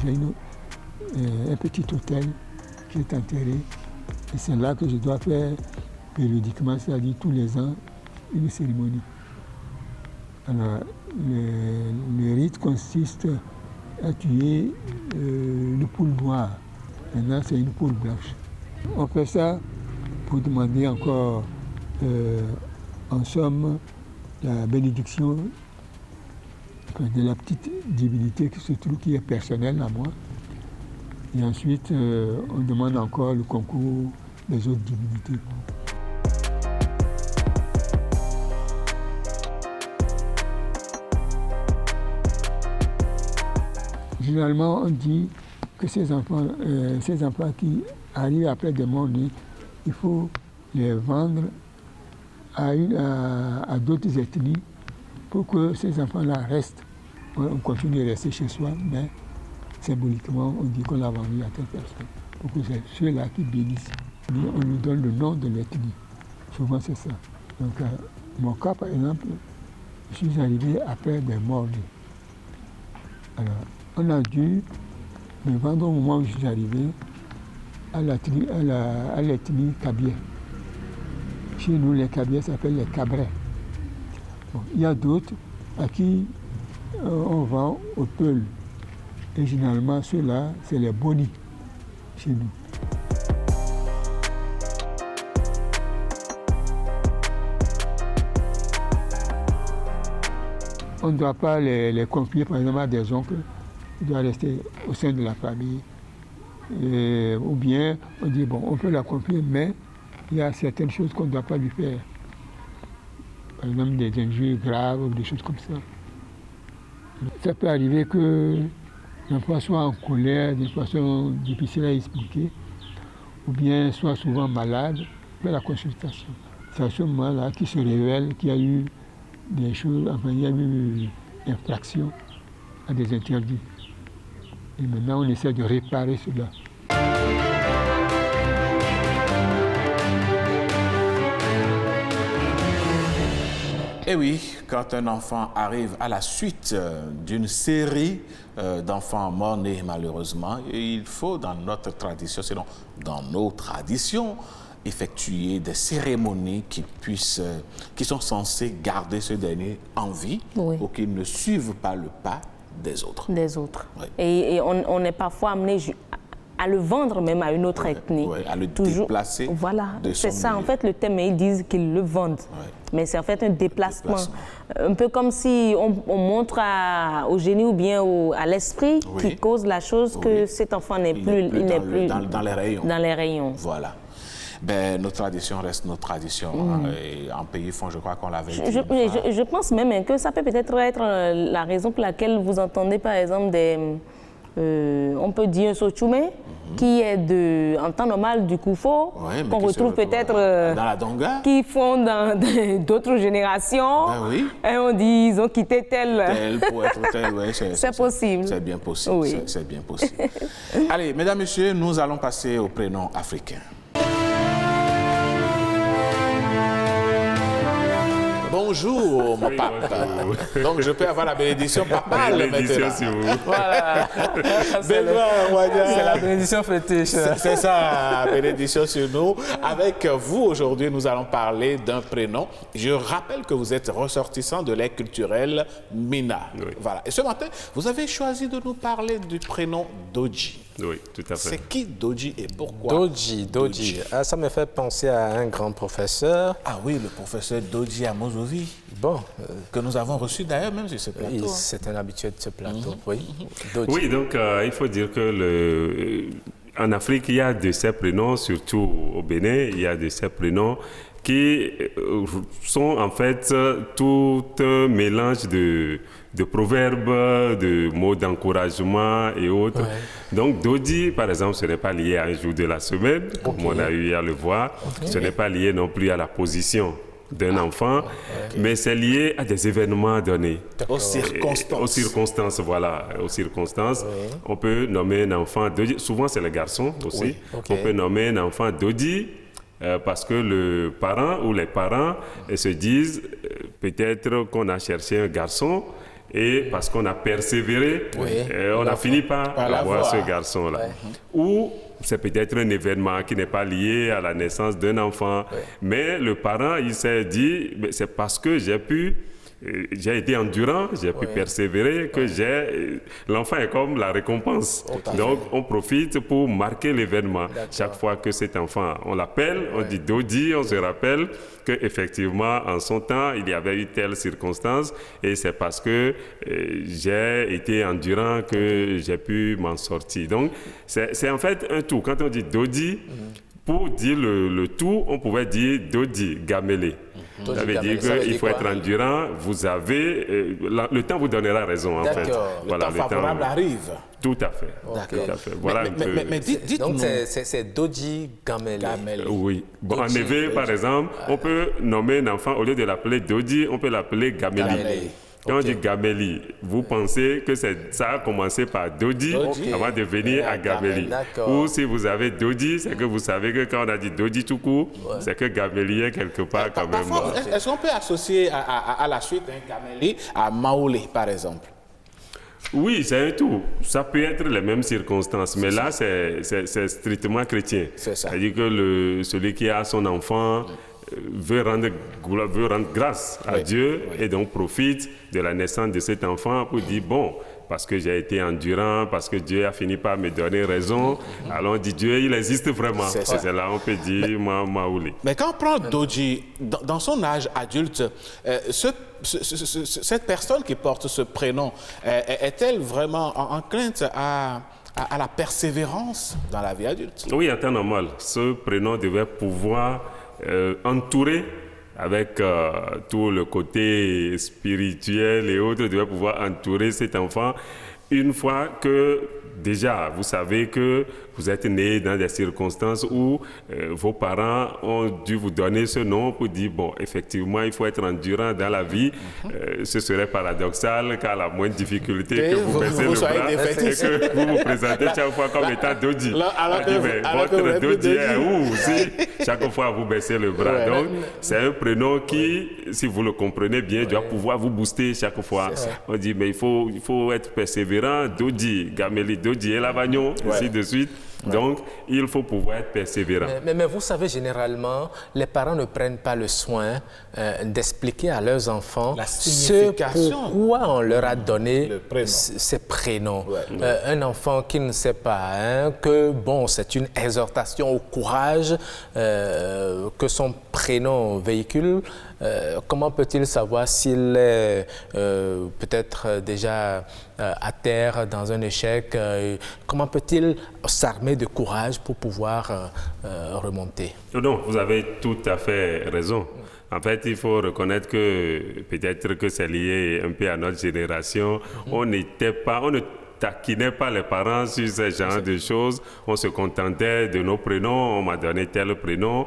J'ai un petit hôtel qui est enterré et c'est là que je dois faire périodiquement, c'est-à-dire tous les ans, une cérémonie. Alors, le rite consiste à tuer une poule noire. Maintenant, c'est une poule blanche. On fait ça pour demander encore, en somme, la bénédiction de la petite divinité qui se trouve, qui est personnelle à moi. Et ensuite, on demande encore le concours des autres divinités. Généralement, on dit que ces enfants qui arrivent après des morts nés, il faut les vendre à d'autres ethnies pour que ces enfants-là restent. On continue de rester chez soi, mais symboliquement, on dit qu'on l'a vendu à telle personne. Pour que c'est ceux-là qui bénissent. On lui donne le nom de l'ethnie. Souvent, c'est ça. Donc, mon cas, par exemple, je suis arrivé après des morts nés. Alors, on a dû me vendre au moment où je suis arrivé à l'ethnie Kabye. Chez nous, les Kabyes s'appellent les Cabrets. Bon, il y a d'autres à qui on vend au Peul. Et généralement, ceux-là, c'est les Boni chez nous. On ne doit pas les confier, par exemple, à des oncles. Il doit rester au sein de la famille. Ou bien, on dit, bon, on peut la confier, mais il y a certaines choses qu'on ne doit pas lui faire. Par exemple, des injures graves ou des choses comme ça. Ça peut arriver que l'enfant soit en colère d'une façon difficile à expliquer, ou bien soit souvent malade, fait la consultation. C'est à ce moment-là qu'il se révèle qu'il y a eu des choses, enfin, il y a eu infraction à des interdits. Et maintenant, on essaie de réparer cela. Et oui, quand un enfant arrive à la suite d'une série d'enfants morts-nés, malheureusement, il faut, dans notre tradition, sinon dans nos traditions, effectuer des cérémonies qui sont censées garder ce dernier en vie, oui, pour qu'il ne suive pas le pas des autres. Des autres. Oui. Et on est parfois amené à le vendre même à une autre ethnie. Oui, à le déplacer. Voilà, de c'est son ça. milieu. En fait, le thème, ils disent qu'ils le vendent. Oui. Mais c'est en fait un déplacement. Un peu comme si on montre au génie ou bien à l'esprit, oui, qui cause la chose, que cet enfant n'est plus dans les rayons. Dans les rayons. Voilà. Ben, nos traditions restent nos traditions. Et en pays fond, je crois qu'on l'avait dit. Je pense même que ça peut peut-être être la raison pour laquelle vous entendez par exemple on peut dire un sochoumé, qui est en temps normal du Koufo, ouais, qu'on retrouve peut-être dans la Donga, qui font dans d'autres générations. Ben oui. Et on dit ils ont quitté tel pour être tel, ouais, c'est possible. C'est bien possible. Oui. C'est bien possible. Allez, mesdames, messieurs, nous allons passer au prénom africain. Bonjour, mon pape. Donc, je peux avoir la bénédiction papale bénédiction maintenant. sur vous. Voilà. C'est la bénédiction fétiche. C'est ça, bénédiction sur nous. Avec vous, aujourd'hui, nous allons parler d'un prénom. Je rappelle que vous êtes ressortissant de l'aire culturelle Mina. Oui. Voilà. Et ce matin, vous avez choisi de nous parler du prénom Doji. Oui, tout à fait. C'est qui Doji et pourquoi Doji. Ah, ça me fait penser à un grand professeur. Ah oui, le professeur Doji Amozovi. Bon. Que nous avons reçu d'ailleurs même sur ce plateau. C'est un habitué de ce plateau, oui. Doji. Oui, donc il faut dire que en Afrique, il y a de ces prénoms, surtout au Bénin, il y a de ces prénoms qui sont en fait tout un mélange de proverbes, de mots d'encouragement et autres. Ouais. Donc, Doji, par exemple, ce n'est pas lié à un jour de la semaine, comme on a eu à le voir. Ce n'est pas lié non plus à la position d'un enfant, mais c'est lié à des événements donnés. Aux circonstances. Aux circonstances, voilà. Aux circonstances. On peut nommer un enfant Dodi. Souvent, c'est les garçons aussi. On peut nommer un enfant Dodi parce que le parent ou les parents se disent peut-être qu'on a cherché un garçon et parce qu'on a persévéré, on a fini par avoir ce garçon-là. Ou c'est peut-être un événement qui n'est pas lié à la naissance d'un enfant, mais le parent, il s'est dit, c'est parce que j'ai été endurant, j'ai pu persévérer, que l'enfant est comme la récompense. Donc, on profite pour marquer l'événement. Chaque fois que cet enfant, on l'appelle, on dit Dodi, on se rappelle qu'effectivement, en son temps, il y avait eu telle circonstance et c'est parce que j'ai été endurant que j'ai pu m'en sortir. Donc, c'est en fait un tout. Quand on dit Dodi, pour dire le tout, on pouvait dire Dodi, Gamele. Ça veut dire qu'il faut être endurant. Vous avez... le temps vous donnera raison, en fait. Le temps favorable arrive. Tout à fait. Tout à fait. Voilà mais dites-nous... Donc, c'est Dodi Gamele. Oui. Bon, en Éve, par exemple, on peut nommer un enfant, au lieu de l'appeler Dodi, on peut l'appeler Gameli. Quand on dit Gameli, vous pensez que ça a commencé par Dodi avant de venir à Gameli. Ou si vous avez Dodi, c'est que vous savez que quand on a dit Dodi tout court, c'est que Gameli est quelque part quand même. Est-ce qu'on peut associer à la suite un Gameli à Maoulé, par exemple? Oui, c'est un tout. Ça peut être les mêmes circonstances, mais là, c'est strictement chrétien. C'est-à-dire que celui qui a son enfant veut rendre grâce à Dieu et donc profite de la naissance de cet enfant pour dire, bon, parce que j'ai été endurant, parce que Dieu a fini par me donner raison, alors on dit Dieu, il existe vraiment. C'est là on peut dire Maoulé. Mais quand on prend Dodi, dans son âge adulte, cette personne qui porte ce prénom, est-elle vraiment enclinte à la persévérance dans la vie adulte? Oui, en temps normal. Ce prénom devait pouvoir entourer avec tout le côté spirituel et autres, devait pouvoir entourer cet enfant une fois que déjà vous savez que vous êtes né dans des circonstances où vos parents ont dû vous donner ce nom pour dire, bon, effectivement, il faut être endurant dans la vie. Ce serait paradoxal qu'à la moindre difficulté que vous baissez le bras et que vous vous présentez chaque fois comme étant Dodi. Votre Dodi est où aussi? Chaque fois, vous baissez le bras. Donc, c'est un prénom qui, si vous le comprenez bien, doit pouvoir vous booster chaque fois. On dit, mais il faut être persévérant. Dodi, Gameli, Dodi et Lavagnon, ainsi de suite. Donc, il faut pouvoir être persévérant. Mais vous savez, généralement, les parents ne prennent pas le soin d'expliquer à leurs enfants pourquoi on leur a donné ces prénoms. Un enfant qui ne sait pas que, bon, c'est une exhortation au courage que son prénom véhicule. Comment peut-il savoir s'il est peut-être déjà à terre dans un échec? Comment peut-il s'armer de courage pour pouvoir remonter? Non, vous avez tout à fait raison. En fait, il faut reconnaître que peut-être que c'est lié un peu à notre génération. On ne taquinait pas les parents sur ce genre de choses. On se contentait de nos prénoms. On m'a donné tel prénom.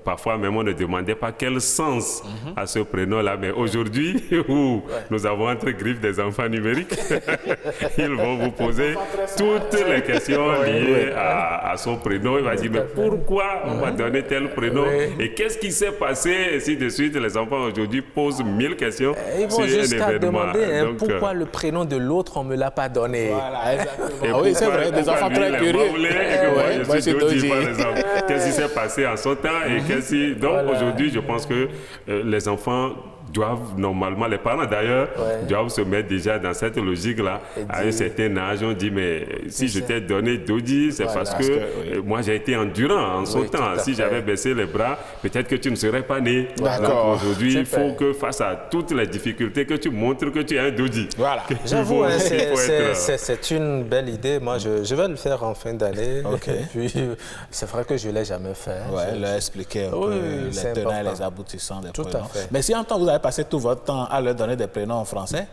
Parfois même, on ne demandait pas quel sens à ce prénom-là. Mais aujourd'hui, où nous avons entre griffes des enfants numériques, ils vont vous poser toutes les questions liées à son prénom. Il va dire, mais pourquoi on m'a donné tel prénom? Et qu'est-ce qui s'est passé? Et ainsi de suite. Les enfants aujourd'hui posent 1000 questions sur un événement. Ils vont jusqu'à demander pourquoi le prénom de l'autre, on ne me l'a pas donné. Voilà, exactement. Oui, c'est vrai, des enfants très curieux. Qu'est-ce qui s'est passé en son temps et donc aujourd'hui, je pense que les enfants doivent normalement, les parents d'ailleurs, doivent se mettre déjà dans cette logique-là. À un certain âge, on dit, mais si je t'ai donné Dodi, c'est parce que moi j'ai été endurant en son temps. Si j'avais baissé les bras, peut-être que tu ne serais pas né. Donc aujourd'hui, il faut que face à toutes les difficultés, que tu montres que tu es un Dodi. Voilà. J'avoue, c'est une belle idée. Moi, je vais le faire en fin d'année. Puis, c'est vrai que je ne l'ai jamais fait. Oui, leur expliquer un peu les tenants et les aboutissants des prénoms. Tout à fait. Mais si en temps vous avez passé tout votre temps à leur donner des prénoms en français,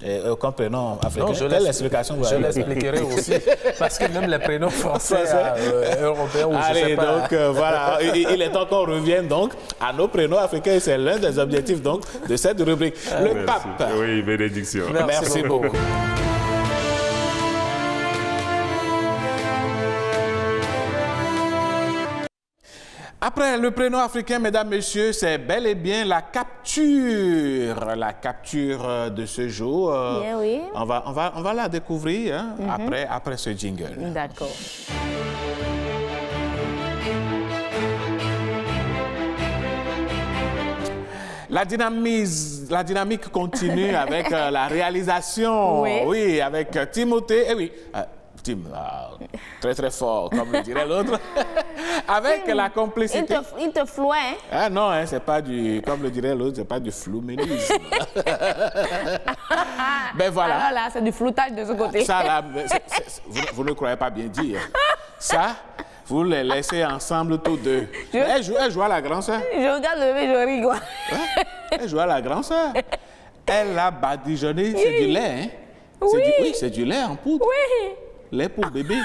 Et aucun prénom africain. Non, Quelle explication vous avez? Je l'expliquerai aussi. Parce que même les prénoms français, européens, ou allez, je sais pas. donc voilà, il est temps qu'on revienne donc à nos prénoms africains. C'est l'un des objectifs donc de cette rubrique. Le pape. Oui, bénédiction. Merci beaucoup. Après le prénom africain, mesdames, messieurs, c'est bel et bien la capture de ce jour. Bien, oui. On va la découvrir hein, après ce jingle. D'accord. La dynamique continue avec la réalisation. Oui, avec Timothée. Eh oui. Tim, très très fort, comme le dirait l'autre, avec la complicité. Il te flouait, hein? Ah non, hein, c'est pas du, comme le dirait l'autre, c'est pas du flouménisme. Ben voilà. Alors là, c'est du floutage de ce côté. Ça là, vous ne croyez pas bien dire. Ça, vous les laissez ensemble tous deux. Elle joue à la grande sœur. Je regarde le bébé, je rigole. Elle joue à la grande sœur. Elle a badigeonné, c'est du lait, hein? Oui, c'est du lait en poudre. Oui. Lait pour bébé.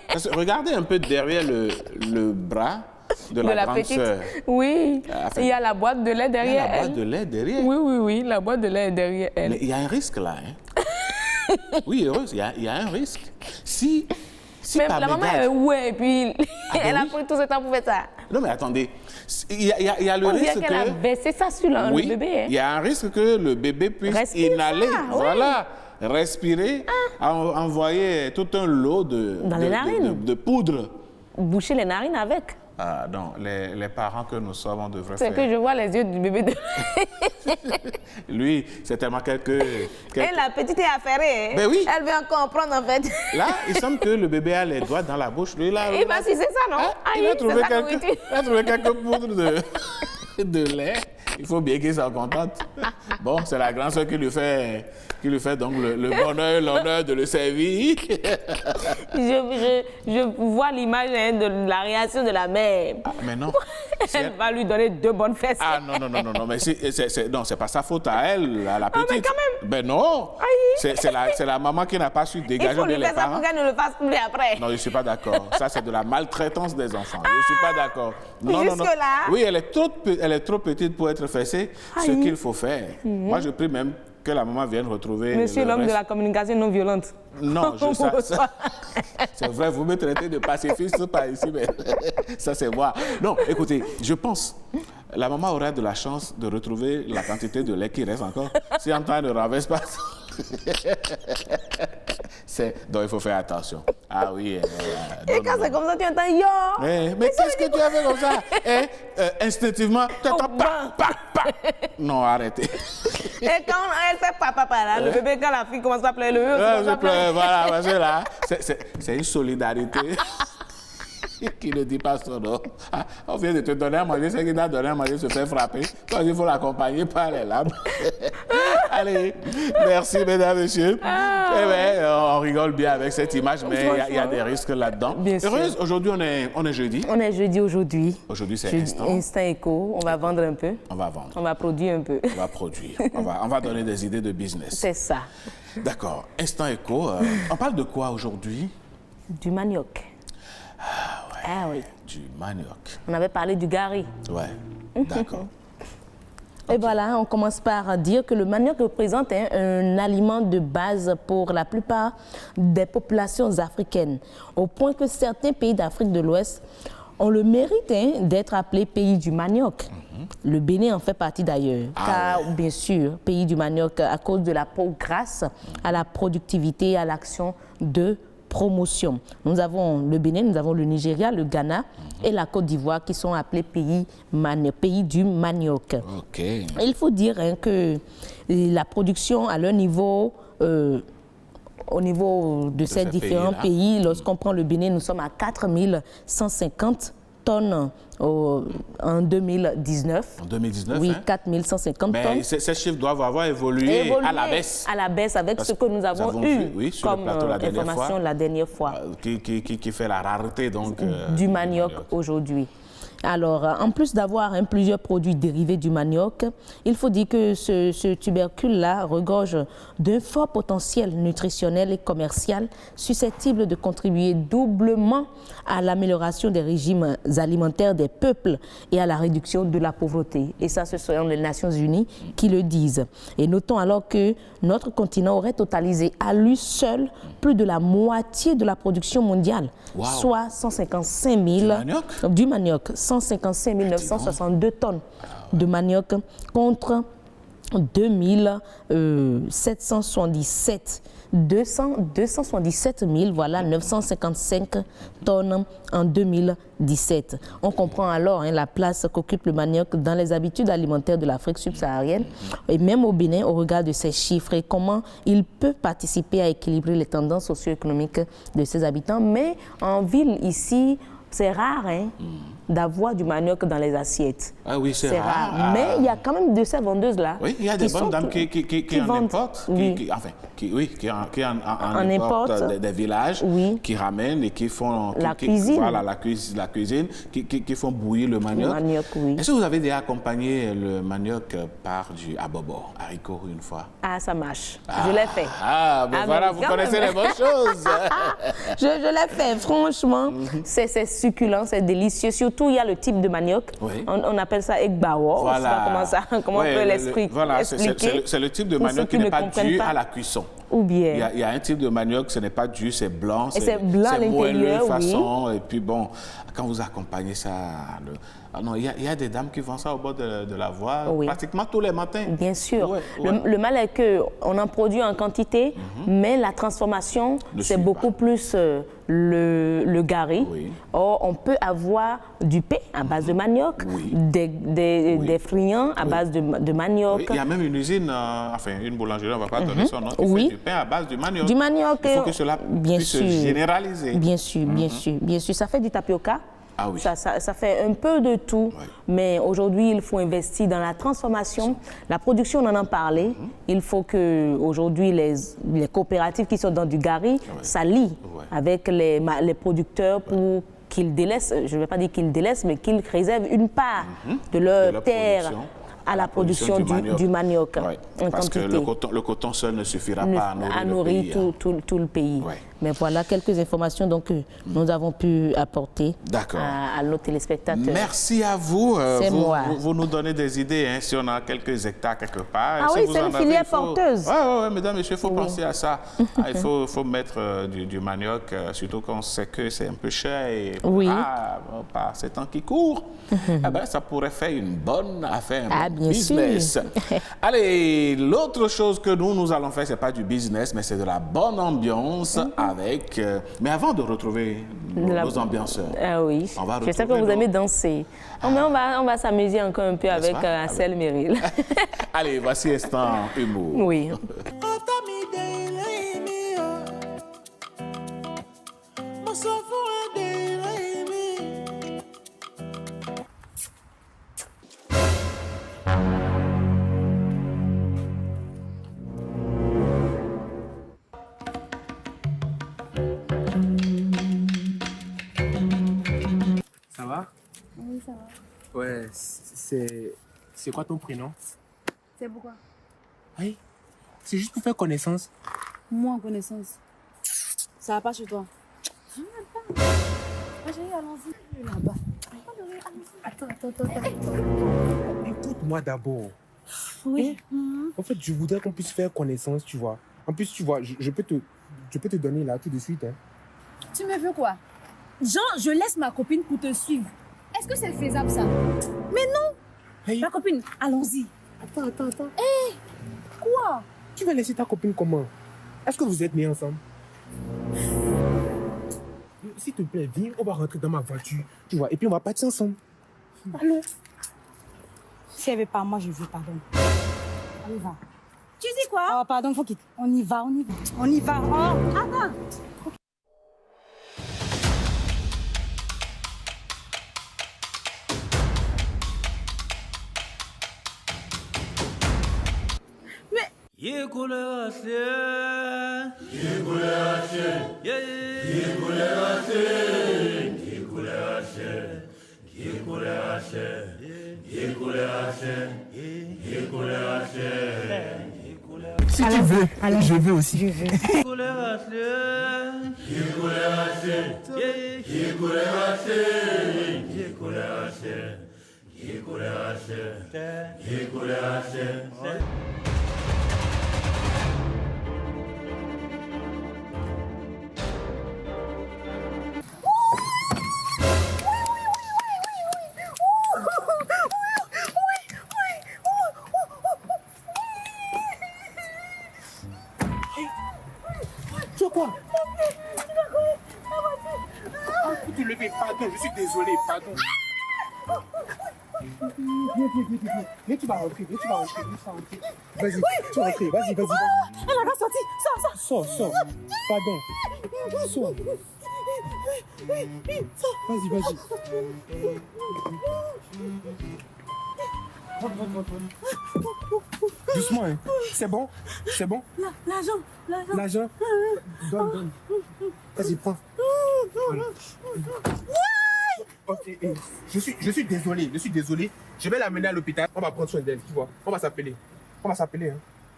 Parce que regardez un peu derrière le bras de la grande petite sœur. Oui, il y a la boîte de lait derrière elle. La boîte de lait derrière? Oui, la boîte de lait est derrière elle. Mais il y a un risque là. Hein? Oui, heureuse, il y a un risque. Si mais par la maman mégarde... et puis elle a pris tout ce temps pour faire ça. Non, mais attendez, il y a le risque que... qu'elle a baissé ça sur le bébé. Hein? Il y a un risque que le bébé puisse inhaler. Voilà. Respirer, envoyer tout un lot de poudre. Boucher les narines avec. Ah non, les parents que nous sommes, on devrait faire. C'est que je vois les yeux du bébé. Lui, c'est tellement quelque... Et la petite est affairée. Ben oui. Elle veut encore comprendre en fait. Là, il semble que le bébé a les doigts dans la bouche. Lui, là, il va sucer ça, non? Il a trouvé quelques poudres de lait. Il faut bien qu'ils soient contents. Bon, c'est la grande sœur qui lui fait donc le bonheur, l'honneur de le servir. Je vois l'image de la réaction de la mère. Ah, mais non. Elle va lui donner 2 bonnes fesses. Ah non, mais c'est pas sa faute à elle, à la petite. Mais quand même. Ben non. C'est la maman qui n'a pas su dégager bien les parents. Il faut lui faire ça pour qu'elle ne le fasse plus après. Non, je ne suis pas d'accord. Ça, c'est de la maltraitance des enfants. Je ne suis pas d'accord. Non. Jusque-là. Oui, elle est trop petite pour être fessée. Ce qu'il faut faire. Moi, je prie même que la maman vienne retrouver. Monsieur l'homme de la communication non violente. Non, c'est vrai, vous me traitez de pacifiste par ici, mais ça c'est moi. Non, écoutez, je pense, la maman aura de la chance de retrouver la quantité de lait qui reste encore. Si Antoine ne renverse pas ça. Donc il faut faire attention. Ah oui. Et quand c'est comme ça, tu entends yo. Mais qu'est-ce que tu as fait comme ça? Instinctivement, tu entends pa. Non, arrêtez. Et quand elle fait papa, là, le bébé, quand la fille commence à pleurer, voilà, parce que là, c'est une solidarité qui ne dit pas son nom. Ah, on vient de te donner à manger, c'est qui t'a donné à manger se fait frapper. Toi, il faut l'accompagner par les larmes. Allez, merci mesdames, messieurs. Eh bien, on rigole bien avec cette image, mais il y a des risques là-dedans. Heureuse, aujourd'hui, on est jeudi. On est jeudi aujourd'hui. Aujourd'hui, c'est Instant. Instant Éco. On va vendre un peu. On va vendre. On va produire un peu. On va produire. on va donner des idées de business. C'est ça. D'accord. Instant Éco. On parle de quoi aujourd'hui? Du manioc. Ah ouais. Ah oui. Du manioc. On avait parlé du gari. Ouais. D'accord. Et voilà, on commence par dire que le manioc représente un aliment de base pour la plupart des populations africaines, au point que certains pays d'Afrique de l'Ouest ont le mérite d'être appelés pays du manioc. Le Bénin en fait partie d'ailleurs, car bien sûr, pays du manioc à cause de la peau grasse, à la productivité et à l'action de promotion. Nous avons le Bénin, nous avons le Nigeria, le Ghana et la Côte d'Ivoire qui sont appelés pays du manioc. Okay. Il faut dire que la production à leur niveau, au niveau de ces différents pays, lorsqu'on prend le Bénin, nous sommes à 4150 tonnes en 2019. En 2019, oui, 4150 tonnes. Mais ces chiffres doivent avoir évolué à la baisse. À la baisse avec ce que nous avons eu sur comme information la dernière fois. Qui fait la rareté donc, du manioc aujourd'hui. Alors, en plus d'avoir plusieurs produits dérivés du manioc, il faut dire que ce tubercule-là regorge d'un fort potentiel nutritionnel et commercial susceptible de contribuer doublement à l'amélioration des régimes alimentaires des peuples et à la réduction de la pauvreté. Et ça, ce sont les Nations Unies qui le disent. Et notons alors que notre continent aurait totalisé à lui seul plus de la moitié de la production mondiale, soit 155 000 du manioc, 155 962 tonnes de manioc contre 277 000, voilà, 955 tonnes en 2017. On comprend alors la place qu'occupe le manioc dans les habitudes alimentaires de l'Afrique subsaharienne et même au Bénin au regard de ces chiffres et comment il peut participer à équilibrer les tendances socio-économiques de ses habitants. Mais en ville, ici, c'est rare d'avoir du manioc dans les assiettes. Ah oui, c'est rare. Mais il y a quand même de ces vendeuses-là. Oui, il y a des bonnes dames qui en importent, qui en importent des villages, qui ramènent et qui font la cuisine. Voilà, la cuisine, qui font bouillir le manioc. Est-ce que vous avez déjà accompagné le manioc par du abobo, haricot, une fois? Ah, ça marche. Je l'ai fait. Ah, ben voilà, vous connaissez les bonnes choses. Je l'ai fait, franchement. C'est succulent, c'est délicieux. Surtout, il y a le type de manioc. Oui. On appelle ça egbawo. Voilà. Comment on peut l'expliquer. Voilà, c'est le type de manioc qui n'est pas dû à la cuisson. Ou bien. Il y a un type de manioc, ce n'est pas dû, c'est blanc. C'est blanc à l'intérieur, façon. Et puis bon, quand vous accompagnez ça... il y a des dames qui vendent ça au bord de la voie pratiquement tous les matins. Bien sûr. Le mal est qu'on en produit en quantité, mais la transformation, c'est beaucoup plus le gari. Or, on peut avoir du pain à base de manioc, des friands à base de manioc. Il y a même une usine, une boulangerie, on ne va pas donner son nom, qui fait du pain à base de manioc. Du manioc. Il faut que cela puisse se généraliser. Bien sûr, bien sûr. Ça fait du tapioca. Ah oui. Ça fait un peu de tout, mais aujourd'hui, il faut investir dans la transformation. La production, on en a parlé. Il faut que aujourd'hui les coopératives qui sont dans du gari s'allient avec les producteurs pour qu'ils délaissent, je ne vais pas dire qu'ils délaissent, mais qu'ils réservent une part de leur terre à la production du manioc. Parce que le coton seul ne suffira pas à nourrir tout le pays. Mais voilà quelques informations que nous avons pu apporter à nos téléspectateurs. Merci à vous. C'est moi. Vous nous donnez des idées si on a quelques hectares quelque part. Ah oui, c'est une filière porteuse. Oui, mesdames, messieurs, il faut penser à ça. Il faut mettre du manioc, surtout quand on sait que c'est un peu cher. Et, par ces temps qui courent, ça pourrait faire une bonne affaire, un business. Allez, l'autre chose que nous allons faire, ce n'est pas du business, mais c'est de la bonne ambiance. Mais avant de retrouver nos ambianceurs, je sais que vous aimez danser. Mais on va s'amuser encore un peu avec Ansel Meryl. Allez, voici Instant Humour. Oui. Ça va? Oui, ça va. Ouais, c'est quoi ton prénom? C'est pourquoi? Oui, c'est juste pour faire connaissance. Moi, en connaissance. Ça va pas chez toi? Je n'aime pas. Chérie, allons-y. Là-bas. Attends. Écoute-moi d'abord. Oui. En fait, je voudrais qu'on puisse faire connaissance, tu vois. En plus, tu vois, je peux te donner là tout de suite. Tu me veux quoi? Genre, je laisse ma copine pour te suivre. Est-ce que c'est faisable, ça? Mais non! Hey. Ma copine, allons-y. Attends. Hé! Quoi? Tu vas laisser ta copine comment? Est-ce que vous êtes nés ensemble? S'il te plaît, viens, on va rentrer dans ma voiture. Tu vois, et puis on va partir ensemble. Allô? Si elle veut pas, moi je veux, pardon. On y va. Tu dis quoi? Oh, pardon, faut quitter. On y va. On y va. Oh, attends. Si tu veux, je veux aussi. Je veux. Tu as quoi? Faut te lever, pardon, je suis désolé, pardon. Viens, tu vas rentrer, Vas-y, tu vas rentrer, vas-y. Elle a pas sorti, sors. Sors. Pardon. Sors. Vas-y. Doucement, hein. C'est bon? L'argent? Donne. Vas-y, prends. Voilà. Ok, je suis désolé. Je vais l'amener à l'hôpital. On va prendre soin d'elle, tu vois. On va s'appeler, hein.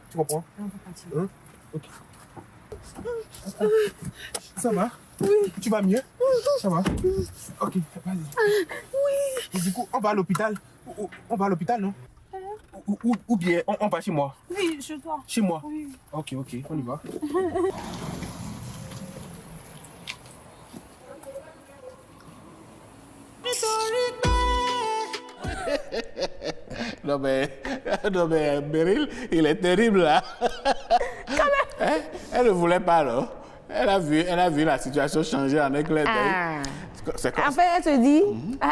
Tu comprends? Hein? Ok. Ça va? Oui. Tu vas mieux? Ça va? Ok, vas-y. Oui. Et du coup, on va à l'hôpital. On va à l'hôpital, non? Ou bien on va chez moi? Oui, chez toi. Chez moi? Oui. Ok, on y va. Non mais Beryl, il est terrible là. Elle ne voulait pas, non? Elle a vu la situation changer en un clin d'œil. En fait, elle se dit,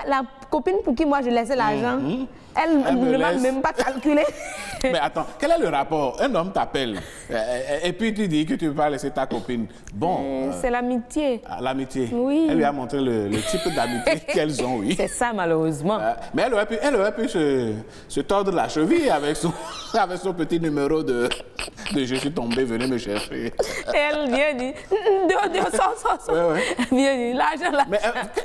la copine pour qui moi je laissais l'argent, elle ne m'a même pas calculé. Mais attends, quel est le rapport? Un homme t'appelle et puis tu dis que tu ne veux pas laisser ta copine. Bon. C'est l'amitié. L'amitié. Oui. Elle lui a montré le type d'amitié qu'elles ont, oui. C'est ça, malheureusement. Mais elle aurait pu se tordre la cheville avec son petit numéro de je suis tombé, venez me chercher. Et elle vient dire, sors. Ouais. Viens dire, l'argent là. Mais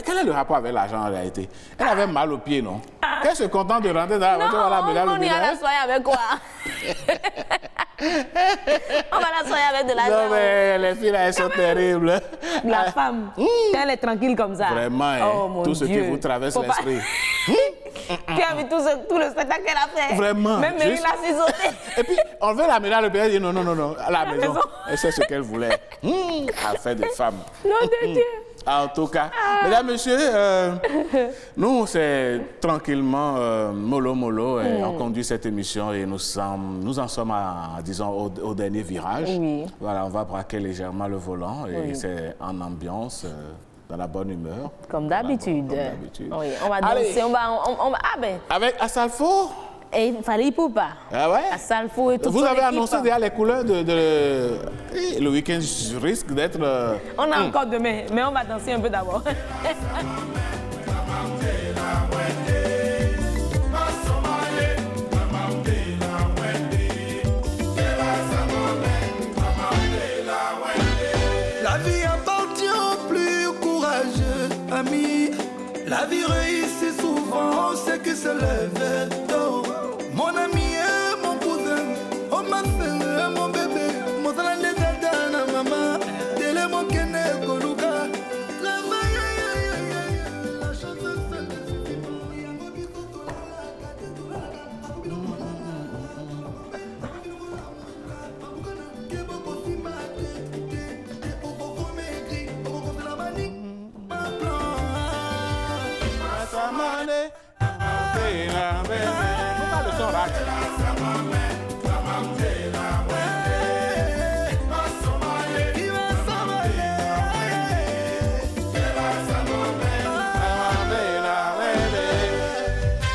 quel est le rapport avec l'argent en réalité? Elle avait mal aux pieds, non? Elle se contente de rentrer dans la voiture, on on y a la soirée avec quoi? On va la soirée avec de l'argent. Non mais les filles là, elles sont terribles. La femme, elle est tranquille comme ça. Vraiment, oh, mon tout ce Dieu. qui vous traverse l'esprit. Tu as vu tout le spectacle qu'elle a fait? Vraiment. Même il a cisoté. Et puis, on veut l'amener à l'hôpital, elle dit non, à la maison. Elle sait ce qu'elle voulait. Affaire de femme. Non de Dieu. En tout cas, mesdames, messieurs, nous, c'est tranquillement mollo, et on conduit cette émission et nous en sommes au dernier virage. Oui. Voilà, on va braquer légèrement le volant et c'est en ambiance, dans la bonne humeur. Comme d'habitude. Oui, on va danser, on va avec Asalfo. Et il fallait pas. Ah ouais? Asalfo et tout. Vous avez annoncé déjà les couleurs le week-end risque d'être... On a encore demain, mais on va danser un peu d'abord. La vie appartient aux plus courageux, amis. La vie réussit souvent, c'est que se lève tôt. Mon ami et mon cousin, oh ma soeur, mon bébé, mon talent de dada, maman, télé mon kene koluka. Travail, la chance de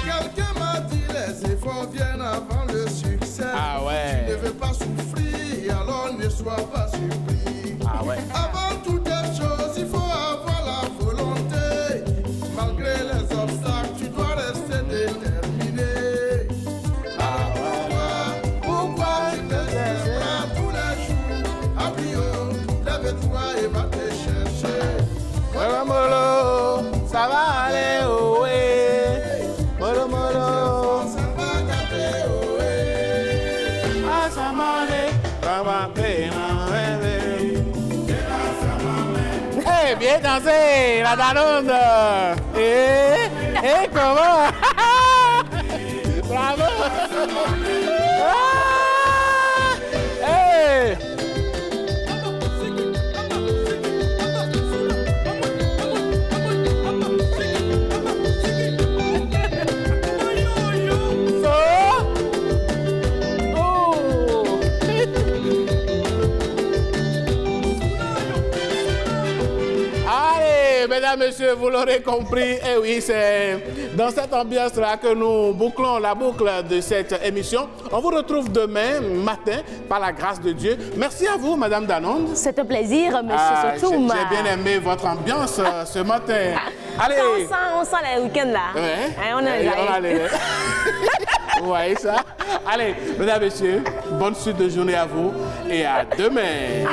Quelqu'un m'a dit les efforts viennent avant le succès. Ah ouais. Tu ne veux pas souffrir, alors ne sois pas surpris. Ah ouais. Avant toutes les choses, il faut avoir la volonté. Malgré les obstacles, tu dois rester déterminé. Pourquoi tu te lèves tous les jours? Abrio, lève-toi et va te chercher. Ouais, ça va aller, oh, ouais. Allez, bien danser, la Danone. Et comment? Bravo. Hey. Mesdames, Messieurs, vous l'aurez compris, et oui, c'est dans cette ambiance-là que nous bouclons la boucle de cette émission. On vous retrouve demain matin, par la grâce de Dieu. Merci à vous, Madame Danonde. C'est un plaisir, Monsieur Sotoum. J'ai bien aimé votre ambiance ce matin. Allez. On sent les week-ends là. Ouais. On est Vous voyez ça? Allez, Mesdames, Messieurs, bonne suite de journée à vous et à demain.